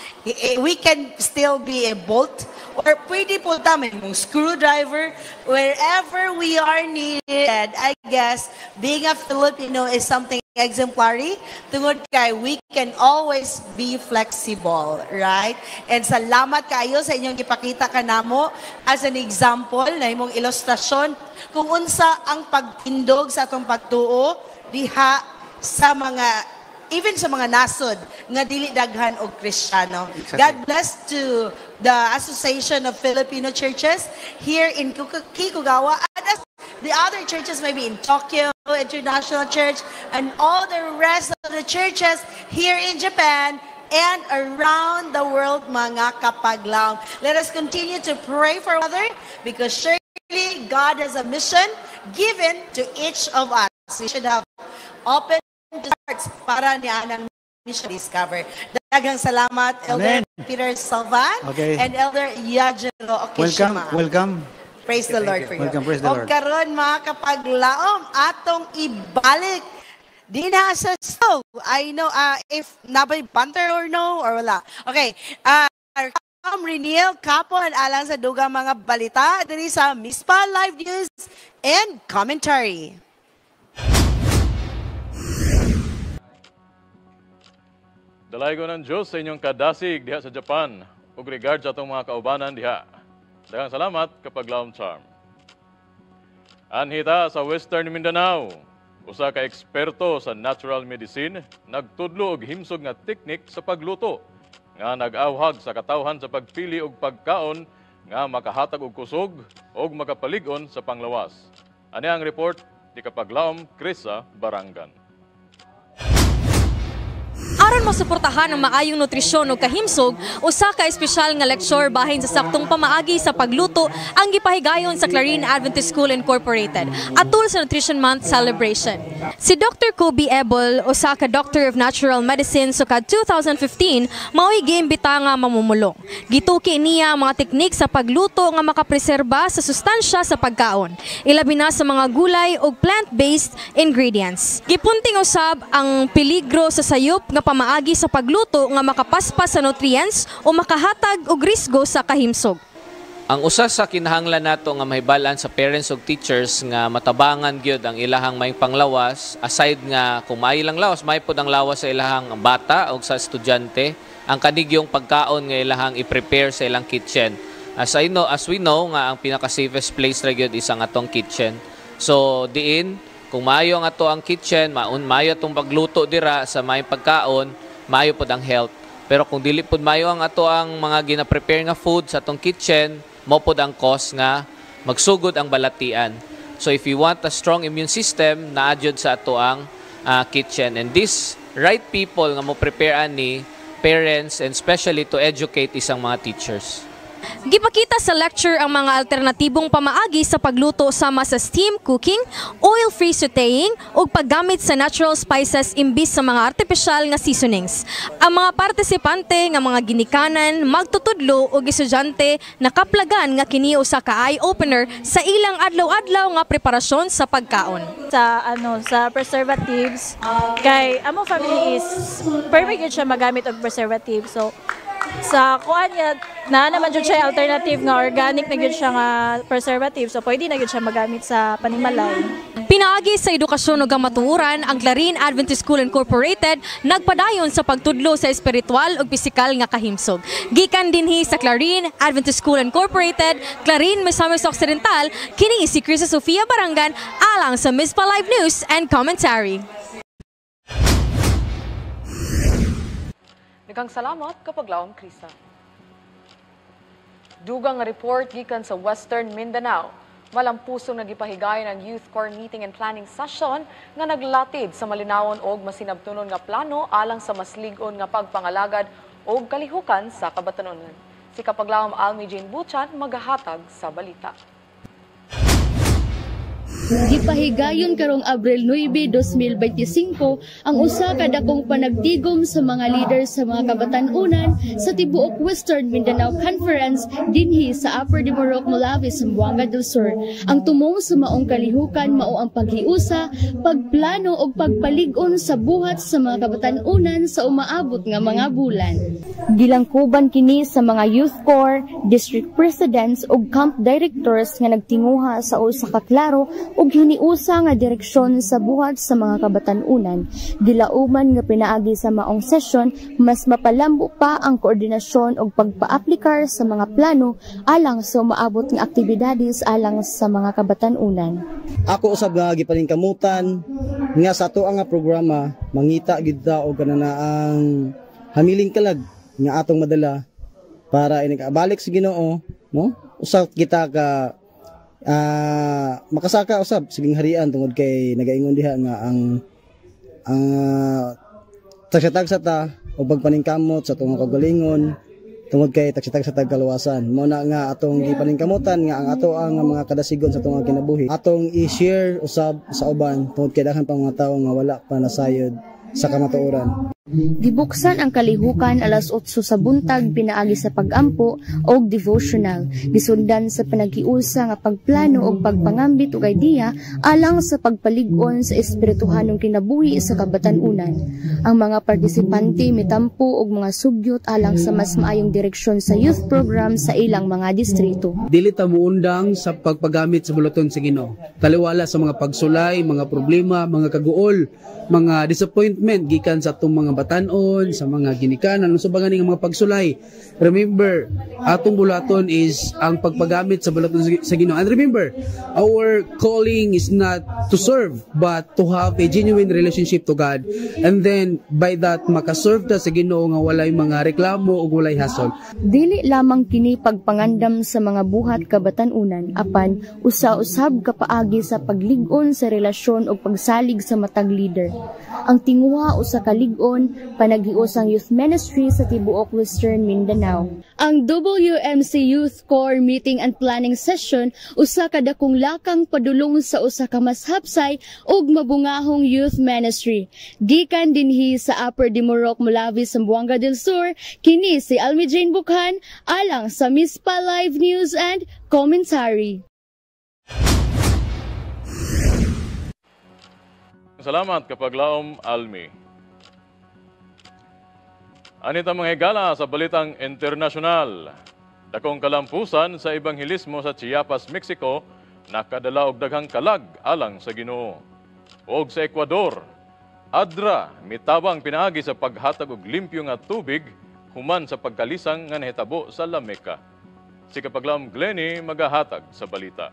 we can still be a bolt, or pwede po tayo mong screwdriver, wherever we are needed. I guess being a Filipino is something exemplary. Tungod kay we can always be flexible, right? And salamat kayo sa inyong ipakita kanamo as an example na imong ilustrasyon kung unsa ang pagtindog sa atong pagtuo diha sa mga even sa mga nasod nga dili daghan og Kristiyano. Exactly. God bless to the Association of Filipino Churches here in Kikugawa and as the other churches maybe in Tokyo International Church and all the rest of the churches here in Japan and around the world, mga kapaglaw. Let us continue to pray for one another because surely God has a mission given to each of us. We should have open hearts para niya ng mission discover. Daghang salamat, Elder Peter Salvan and Elder Yajiro Okishima. Welcome. Praise the Lord for you. Welcome, praise the Lord. O karon mga kapaglaom, atong ibalik di na sa stove. I know if nabay banter or no or wala. Okay. Reniel Kapon alang sa dugang mga balita diri sa Mispa Live News and Commentary. Dalaygo ng Diyos sa inyong kadasig diha sa Japan ug regard sa atong mga kaubanan diha. Daghang salamat kapag Laom Charm. Anhita sa Western Mindanao, usa ka eksperto sa natural medicine nagtudlo og himsog nga teknik sa pagluto nga nag-awhag sa katawhan sa pagpili og pagkaon nga makahatag og kusog og makapalig-on sa panglawas. Ani ang report ni kapaglaom Krisa Barangan. Aron masuportahan ang maayong nutrisyon o kahimsog, usa ka espesyal nga lecture bahin sa saktong pamaagi sa pagluto ang gipahigayon sa Clarine Adventist School Incorporated atol sa Nutrition Month celebration. Si Dr. Kobe Ebol, usa ka Doctor of Natural Medicine sukad 2015, mao'y giimbita nga mamumulong. Gituki niya ang mga teknik sa pagluto nga makapreserba sa sustansya sa pagkaon, ilabi na sa mga gulay o plant-based ingredients. Gipunting usab ang peligro sa sayop nga pamaagi sa pagluto nga makapaspas sa nutrients o makahatag og risgo sa kahimsog. Ang usa sa kinahanglan nato nga mahibalan sa parents ug teachers nga matabangan gyud ang ilahang may panglawas, aside nga kung maayo lang lawas, may pod ang lawas sa ilahang bata o sa estudyante, ang kanigyong pagkaon nga ilahang i-prepare sa ilang kitchen. As we know nga ang pinaka-safest place ra gyud is ang atong kitchen. So diin kung maayo ang ato ang kitchen, maayo atong pagluto dira sa may pagkaon, maayo pod ang health. Pero kung dili pod maayo ang ato ang mga gina-prepare nga food sa atong kitchen, mo pod ang cause nga magsugod ang balatian. So if you want a strong immune system, naadjud sa ato ang kitchen. And this right people nga mo prepare ani, parents and especially to educate isang mga teachers. Gipakita sa lecture ang mga alternatibong pamaagi sa pagluto sama sa steam cooking, oil-free sautéing ug paggamit sa natural spices imbis sa mga artificial nga seasonings. Ang mga partisipante nga mga ginikanan, magtutudlo ug estudyante nakaplagan nga kini usa ka eye-opener sa ilang adlaw-adlaw nga preparasyon sa pagkaon. Sa preservatives kay amo family is perfect siya magamit og preservative. So sa kuan nga na naman jud siya alternative nga organic na gyud siya nga preservative, so pwede na gyud siya magamit sa panimalay. Pinaagi sa edukasyon ug kamatuoran, ang Clarin Adventist School Incorporated nagpadayon sa pagtudlo sa espiritual ug pisikal nga kahimsog. Gikan dinhi sa Clarin Adventist School Incorporated, Clarin, Misamis Occidental, kini si Krisa Sofia Barangan alang sa Mispa Live News and Commentary. Daghang salamat kapag laom, Krisa. Dugang nga report gikan sa Western Mindanao. Malampusong nagipahigayon ang Youth Core Meeting and Planning Session nga naglatid sa malinawon og masinabtunon nga plano alang sa mas lig-on nga pagpangalagad og kalihukan sa kabatanunan. Si Kapaglawom Almi Jane Buchan magahatag sa balita. Gipahigayon karong Abril 9, 2025 ang usa ka dakong panagtigom sa mga leader sa mga kabatanunan sa tibuok Western Mindanao Conference dinhi sa Upper Dimorok, Mulawi, Zamboanga del Sur. Ang tumong sa maong kalihukan mao ang paghiusa, pagplano ug pagpalig-on sa buhat sa mga kabatanunan sa umaabot nga mga bulan. Gilangkuban kini sa mga youth corps, district presidents ug camp directors nga nagtinguha sa usa ka klaro ug hiniusa nga direksyon sa buhat sa mga kabatanunan. Gilauman nga pinaagi sa maong sesyon, mas mapalambo pa ang koordinasyon ug pagpaaplikar sa mga plano alang sa maabot nga aktibidades alang sa mga kabatanunan. Ako usab nga gipalingkamutan nga sa ato nga programa mangita gid ta og kananaang hamiling kalag nga atong madala para inikabalik sa Ginoo, no? Usa kita ka makasaka usab siging harian tungod kay nagaingon diha nga ang tagsatag sa ta o pagpaningkamot sa tungod kagalingon tungod kay tagsatag sa tagkaluwasan mo na nga atong gipaningkamutan nga ang ato ang mga kadasigon sa tungod kinabuhi atong i-share usab sa uban tungod kay daghan pang mga tawo nga wala pa nasayod sa kamatuoran. Gibuksan ang kalihukan alas 8 sa buntag pinaagi sa pagampo og devotional. Gisundan sa panaghiusa nga pagplano og pagpangambit og idea alang sa pagpalig-on sa espirituhanong kinabuhi sa kabatanunan. Ang mga partisipante mitampo og mga sugyot alang sa mas maayong direksyon sa youth program sa ilang mga distrito. Dili ta muundang sa pagpagamit sa bulaton sa Ginoo. Taliwala sa mga pagsulay, mga problema, mga kaguol, mga disappointment gikan sa atong mga batanon, sa mga ginikanan, sa mga mga pagsulay. Remember, atong bulaton is ang pagpagamit sa bulaton sa Ginoo. And remember, our calling is not to serve, but to have a genuine relationship to God. And then, by that, makaserve ta sa Ginoo nga walay mga reklamo o walay hasol. Dili lamang kini pagpangandam sa mga buhat kabatanunan, apan usa-usab kapaagi sa paglig-on sa relasyon o pagsalig sa matag leader. Ang tinguha usa ka lig-on panaghiusang youth ministry sa tibuok Western Mindanao. Ang WMC Youth Core Meeting and Planning Session usa ka dakong lakang padulong sa usa ka mas hapsay ug mabungahong youth ministry. Gikan dinhi sa Upper Dimorok, Mulawi, Zamboanga del Sur, kini si Almi Jane Buchan alang sa Mispa Live News and Commentary. Salamat Kapaglaom Almi. Anita mga higala sa balitang internasyonal. Dakong kalampusan sa ebanghelismo sa Chiapas, Mexico, nakadala og daghang kalag alang sa Ginoo. Og sa Ecuador, adra mitabang pinaagi sa paghatag og limpyo nga tubig human sa pagkalisang nga nahitabo sa Lameka. Si Kapaglaom Glenny magahatag sa balita.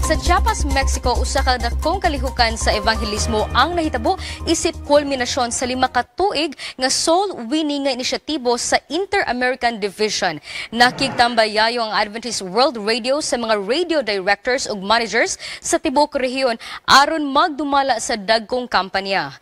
Sa Chiapas, Mexico, usa ka dakong kalihukan sa ebanghelismo ang nahitabo isip kulminasyon sa 5 ka tuig nga soul-winning nga inisyatibo sa Inter-American Division. Nakigtambayayo ang Adventist World Radio sa mga radio directors ug managers sa tibuok rehiyon aron magdumala sa dagkong kampanya.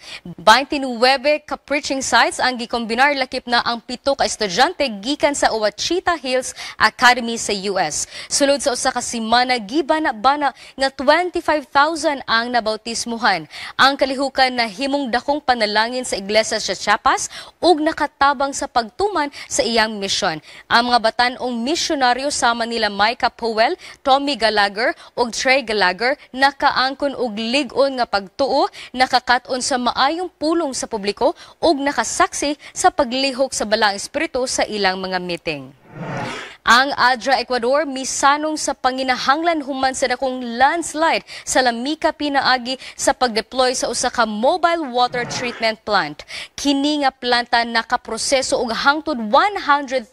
29 ka preaching sites ang gikombinar lakip na ang 7 ka estudyante gikan sa Ouachita Hills Academy sa US. Sulod sa usa ka semana gibana-bana nga 25,000 ang nabautismuhan. Ang kalihukan na himong dakong panalangin sa iglesia sa Chiapas ug nakatabang sa pagtuman sa iyang misyon. Ang mga batan-ong misyonaryo sama nila Micah Powell, Tommy Gallagher ug Trey Gallagher nakaangkon og lig-on nga pagtuo, nakakat-on sa maayong pulong sa publiko ug nakasaksi sa paglihok sa balaang espiritu sa ilang mga meeting. Ang ADRA Ecuador misanong sa panginahanglan human sa dakong landslide sa Lamika pinaagi sa pagdeploy sa usa ka mobile water treatment plant. Kini nga planta nakaproseso og hangtod 100,000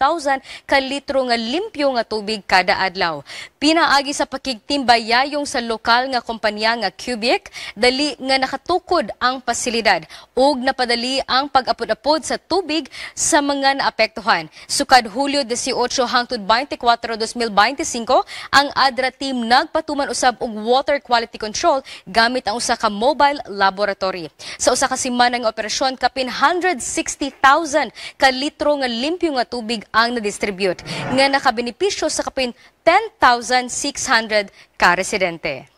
ka litro nga limpyo nga tubig kada adlaw. Pinaagi sa pakigtimbayayong sa lokal nga kompanya nga Cubic, dali nga nakatukod ang pasilidad ug napadali ang pag-apod-apod sa tubig sa mga naapektuhan. Sukad Hulyo 18 hangtod 24, 2025, ang ADRA team nagpatuman usab og water quality control gamit ang usa ka mobile laboratory. Sa usa ka semana nga operasyon, kapin 160,000 ka litro nga limpyo nga tubig ang na-distribute, nga nakabenepisyo sa kapin 10,600 ka residente.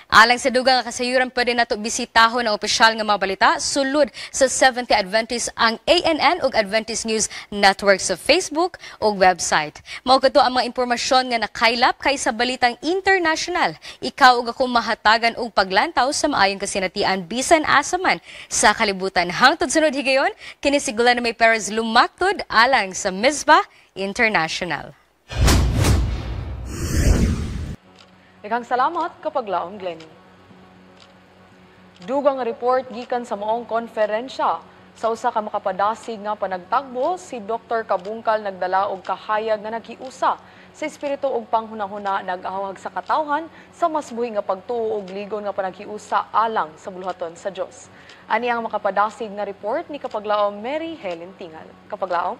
Alang sa dugang nga kasayuran, pwede nato bisitahon ang opisyal nga mga balita sulod sa 70 Adventist ang ANN ug Adventist News Network sa Facebook ug website. Mao kato ang mga impormasyon nga nakaylap kay sa balitang international. Ikaw ug ako mahatagan og paglantaw sa maayong kasinatian bisan asa man sa kalibutan. Hangtod sunod higayon, kini si Glenn May Perez lumaktod alang sa Mizbah International. Daghang salamat kapag laom, Glenny. Dugang report gikan sa maong konferensya sa usa ka makapadasig nga panagtagbo, si Dr. Kabungkal nagdala og kahayag nga naghiusa sa espiritu og panghunahuna nag-ahawag sa katawhan sa mas buhi nga pagtuo og ligon nga panaghiusa alang sa buluhaton sa Dios. Ani ang makapadasig nga report ni kapaglaom Mary Helen Tingal. Kapaglaom.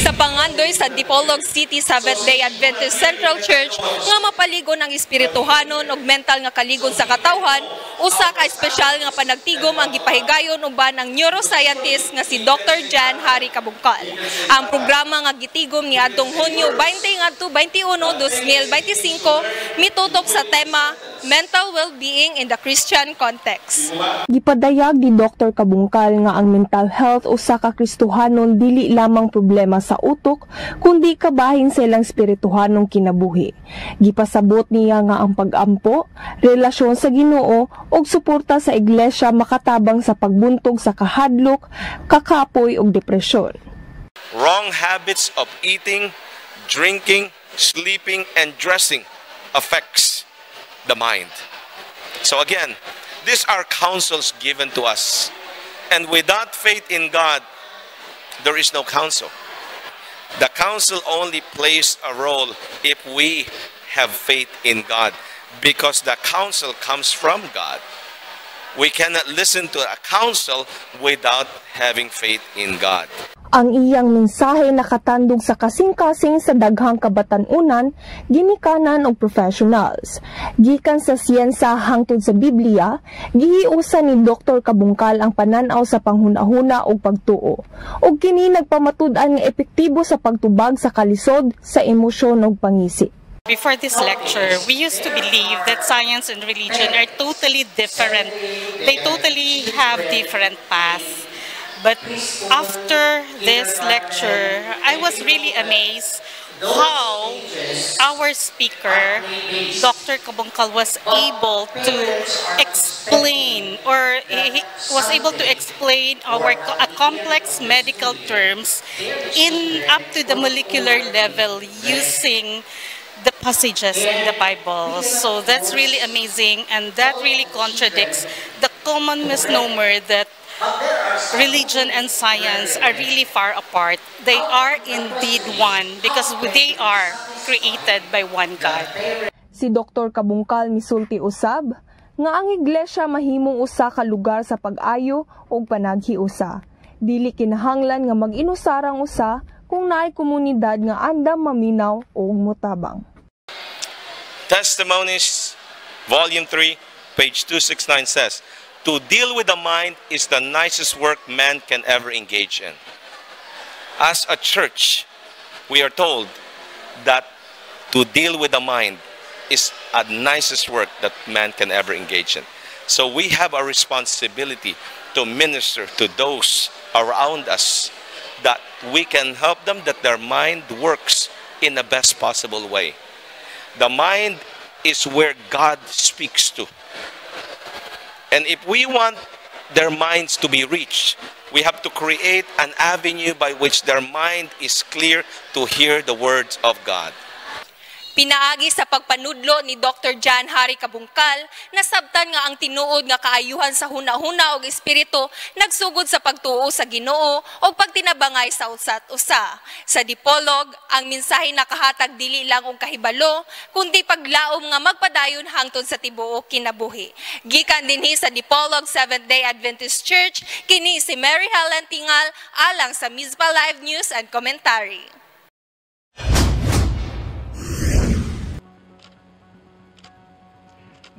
Sa pangandoy sa Dipolog City Seventh-day Adventist Central Church nga mapaligon ang espirituhanon ug mental nga kaligon sa katawhan, usa ka espesyal nga panagtigom ang gipahigayon uban ng neuroscientist nga si Dr. Jan Harry Kabungkal. Ang programa nga gitigom ni adtong Hunyo 20 ngadto 21, 2025 mitutok sa tema Mental Well-being in the Christian Context. Gipadayag ni Dr. Kabungkal nga ang mental health usa ka Kristohanon dili lamang problema sa utok kundi kabahin sa ilang espirituhanong kinabuhi. Gipasabot niya nga ang pag-ampo, relasyon sa Ginoo ug suporta sa iglesia makatabang sa pagbuntog sa kahadlok, kakapoy ug depresyon. Wrong habits of eating, drinking, sleeping and dressing affects the mind. So again, these are counsels given to us. And without faith in God, there is no counsel. The counsel only plays a role if we have faith in God, because the counsel comes from God. We cannot listen to a counsel without having faith in God. Ang iyang mensahe nakatandog sa kasing-kasing sa daghang kabatan-unan, ginikanan og professionals. Gikan sa siyensa hangtod sa Biblia, gihiusa ni Dr. Kabungkal ang pananaw sa panghunahuna og pagtuo. Ug kini nagpamatud-an nga epektibo sa pagtubag sa kalisod sa emosyon ug pangisip. Before this lecture, we used to believe that science and religion are totally different. They totally have different paths. But after this lecture, I was really amazed how our speaker, Dr. Kabungkal, was able to explain, or he was able to explain our complex medical terms in up to the molecular level using the passages in the Bible. So that's really amazing, and that really contradicts the common misnomer that religion and science are really far apart. They are indeed one because they are created by one God. Si Dr. Kabungkal misulti usab nga ang iglesia mahimong usa ka lugar sa pag-ayo ug panaghiusa. Dili kinahanglan nga mag-inusarang usa kung naay komunidad nga andam maminaw ug motabang. Testimonies, Volume 3, page 269 says, To deal with the mind is the nicest work man can ever engage in. As a church, we are told that to deal with the mind is the nicest work that man can ever engage in. So we have a responsibility to minister to those around us, that we can help them, that their mind works in the best possible way. The mind is where God speaks to. And if we want their minds to be reached, we have to create an avenue by which their mind is clear to hear the words of God. Pinaagi sa pagpanudlo ni Dr. John Harry Kabungkal, nasabtan nga ang tinuod nga kaayuhan sa hunahuna og espiritu nagsugod sa pagtuo sa Ginoo o pagtinabangay sa usat usa. Sa Dipolog, ang mensahe nakahatag dili lang og kahibalo, kundi paglaom nga magpadayon hangtod sa tibuok kinabuhi. Gikan dinhi sa Dipolog Seventh-day Adventist Church, kini si Mary Helen Tingal alang sa Mizpah Live News and Commentary.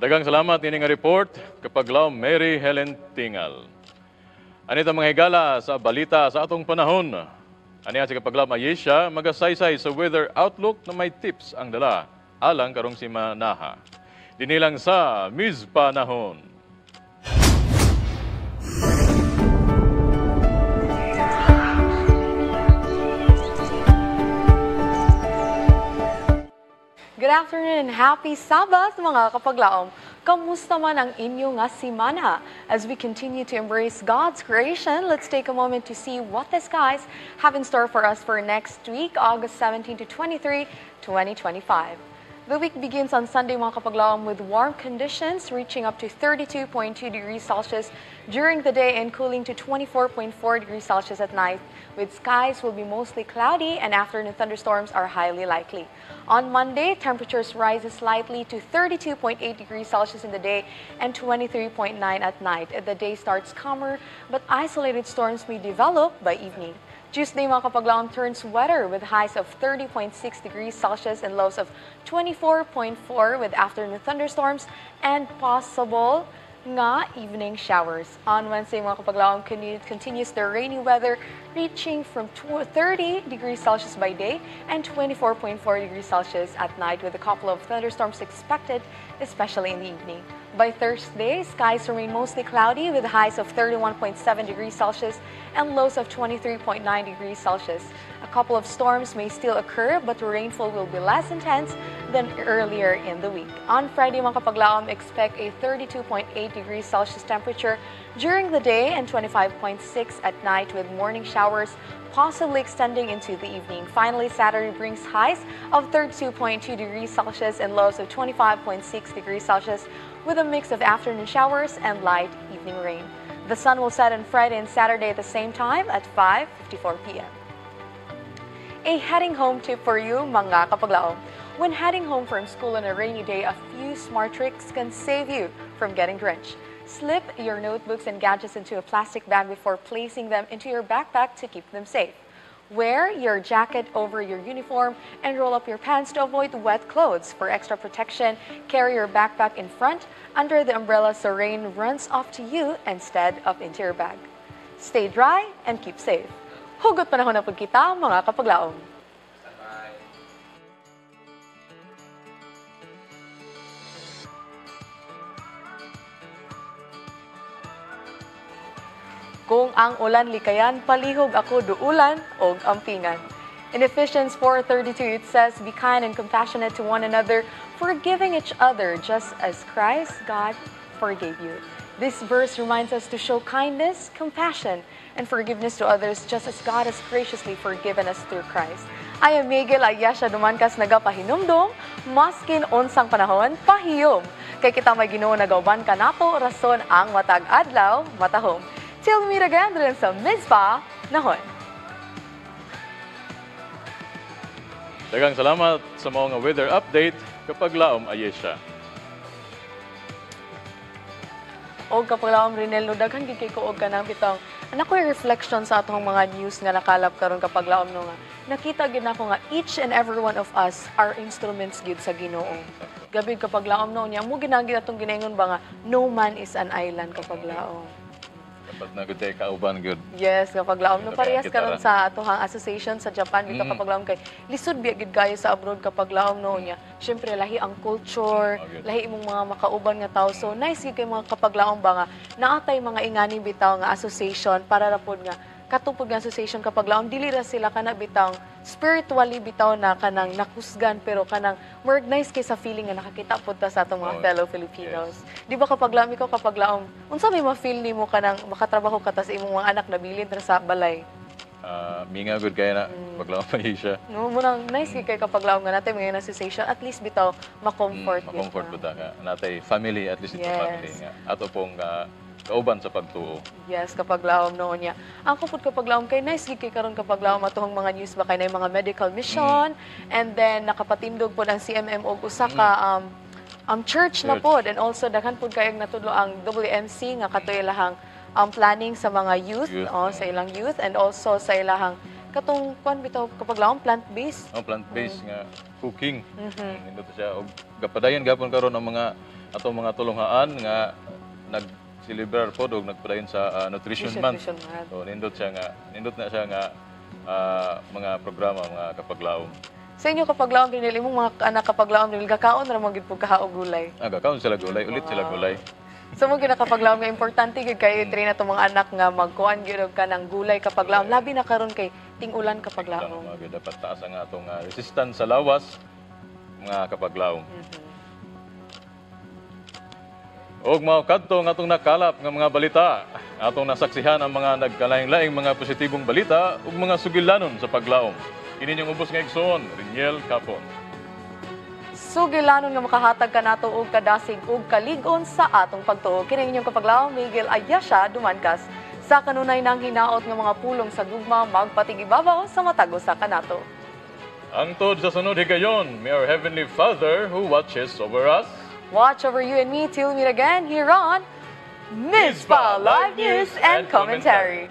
Dagang salamat ini nga report kapaglaw Mary Helen Tingal. Anita mga higala sa balita sa atong panahon. Aniya si kapaglaw Ayesha magasaysay sa weather outlook na may tips ang dala alang karong si Manaha. Dinilang sa Mizpah Nahon. Good afternoon and happy Sabbath mga kapaglaom. Kamusta man ang inyo nga simana? As we continue to embrace God's creation, let's take a moment to see what the skies have in store for us for next week, August 17 to 23, 2025. The week begins on Sunday mga kapaglaom with warm conditions reaching up to 32.2 degrees Celsius during the day and cooling to 24.4 degrees Celsius at night, with skies will be mostly cloudy and afternoon thunderstorms are highly likely. On Monday, temperatures rise slightly to 32.8 degrees Celsius in the day and 23.9 at night. The day starts calmer, but isolated storms may develop by evening. Tuesday, mga kapaglaom, turns wetter with highs of 30.6 degrees Celsius and lows of 24.4 with afternoon thunderstorms and possible nga evening showers. On Wednesday, mga kapaglaom, continues the rainy weather reaching from 30 degrees Celsius by day and 24.4 degrees Celsius at night with a couple of thunderstorms expected, especially in the evening. By Thursday, skies remain mostly cloudy with highs of 31.7 degrees Celsius and lows of 23.9 degrees Celsius. A couple of storms may still occur, but the rainfall will be less intense than earlier in the week. On Friday, mga kapaglaom, expect a 32.8 degrees Celsius temperature during the day and 25.6 at night with morning showers possibly extending into the evening. Finally, Saturday brings highs of 32.2 degrees Celsius and lows of 25.6 degrees Celsius with a mix of afternoon showers and light evening rain. The sun will set on Friday and Saturday at the same time at 5:54 p.m. A heading home tip for you, mga kapaglaom. When heading home from school on a rainy day, a few smart tricks can save you from getting drenched. Slip your notebooks and gadgets into a plastic bag before placing them into your backpack to keep them safe. Wear your jacket over your uniform and roll up your pants to avoid wet clothes. For extra protection, carry your backpack in front under the umbrella so rain runs off to you instead of into your bag. Stay dry and keep safe. Hugot panahon na po kita, mga kapaglaom. Kung ang ulan likayan, palihog ako duulan og ampingan. In Ephesians 4:32, it says, "Be kind and compassionate to one another, forgiving each other, just as Christ, God, forgave you." This verse reminds us to show kindness, compassion, and forgiveness to others, just as God has graciously forgiven us through Christ. I am Miguel Ayesha Dumankas nagapahinumdum, maskin unsang panahon, pahiyom. Kay kita may Ginoo nagauban ka nato, rason ang matag adlaw, matahom. Till we meet again dun sa Mizpah Nahon. Dagang salamat sa mga weather update kapag laom Ayesha. O kapag laom Rinel, daghan gigay ko og kanang bitang anak ko reflection sa atong mga news nga nakalap karon kapag laom no nga. Nakita gyud nako nga each and every one of us are instruments gyud sa Ginoo. Gabi kapag laom no niya, mo ginagi atong ginaingon ba nga, no man is an island kapag laom. Dapat na gud tay kauban gud. Yes, kapag laom no parehas karon sa atohang association sa Japan dito kapag laom kay lisod biya gid kayo sa abroad kapag laom no niya. Syempre lahi ang culture, lahi imong mga makauban nga tao. So nice gid kay mga kapag laom ba nga naatay mga ingani bitaw nga association para ra pod nga katupod nga association kapag laom dili ra sila kana bitaw spiritually bitaw na kanang nakusgan pero kanang more nice kay sa feeling nga nakakita pod ta sa atong mga fellow Filipinos. Di ba kapag laom ikaw kapag laom unsa may ma-feel nimo kanang makatrabaho ka ta sa imong mga anak na bilin ra sa balay? Minga good kay na paglaom pa siya. No, munang nice kay kapag laom nga natay mga association at least bitaw ma-comfort ma-comfort po ta nga natay family at least ito family nga ato pong kauban sa pagtuo. Yes, kapag laom noon niya. Ang kapag laom kay nice gid kay karon kapag laom atohang mga news ba kay na mga medical mission and then nakapatindog pod ang CMM og usa ka church na pod and also daghan pod kay natudlo ang WMC nga katoy ilahang planning sa mga youth. Sa ilang youth and also sa ilahang katong kwan bitaw kapag laom plant-based. Plant-based nga cooking. Nindot siya og gapadayon gapon karon ang mga atong mga tulunghaan nga celebrar po og nagpadayon sa Nutrition Month. So nindot na siya nga mga programa mga kapaglaom. Sa inyo kapaglaom dinili imong mga anak kapaglaom dinili gakaon ra mo gid pud kahaog gulay. Gakaon sila gulay, ulit sila gulay. So mo ginakapaglaom nga importante gid kay train na tong mga anak nga magkuan gyud og kanang gulay kapaglaom labi na karon kay ting-ulan kapaglaom. Dapat taas ang atong resistance sa lawas mga kapaglaom. Og mao kadto nga atong nakalap nga mga balita, atong nasaksihan ang mga nagkalaing-laing mga positibong balita ug mga sugilanon sa paglaom. Kini yung ubos nga igsoon, Riniel Capon. Sugilanon nga makahatag kanato og kadasig ug kalig-on sa atong pagtuo. Kini inyong kapaglaom Miguel Ayasha Dumankas sa kanunay nang hinaot nga mga pulong sa gugma magpatigibabaw sa matag usa kanato. Angtod sa sunod higayon, may our Heavenly Father who watches over us. Watch over you and me till we meet again here on Mizpah Live News and Commentary.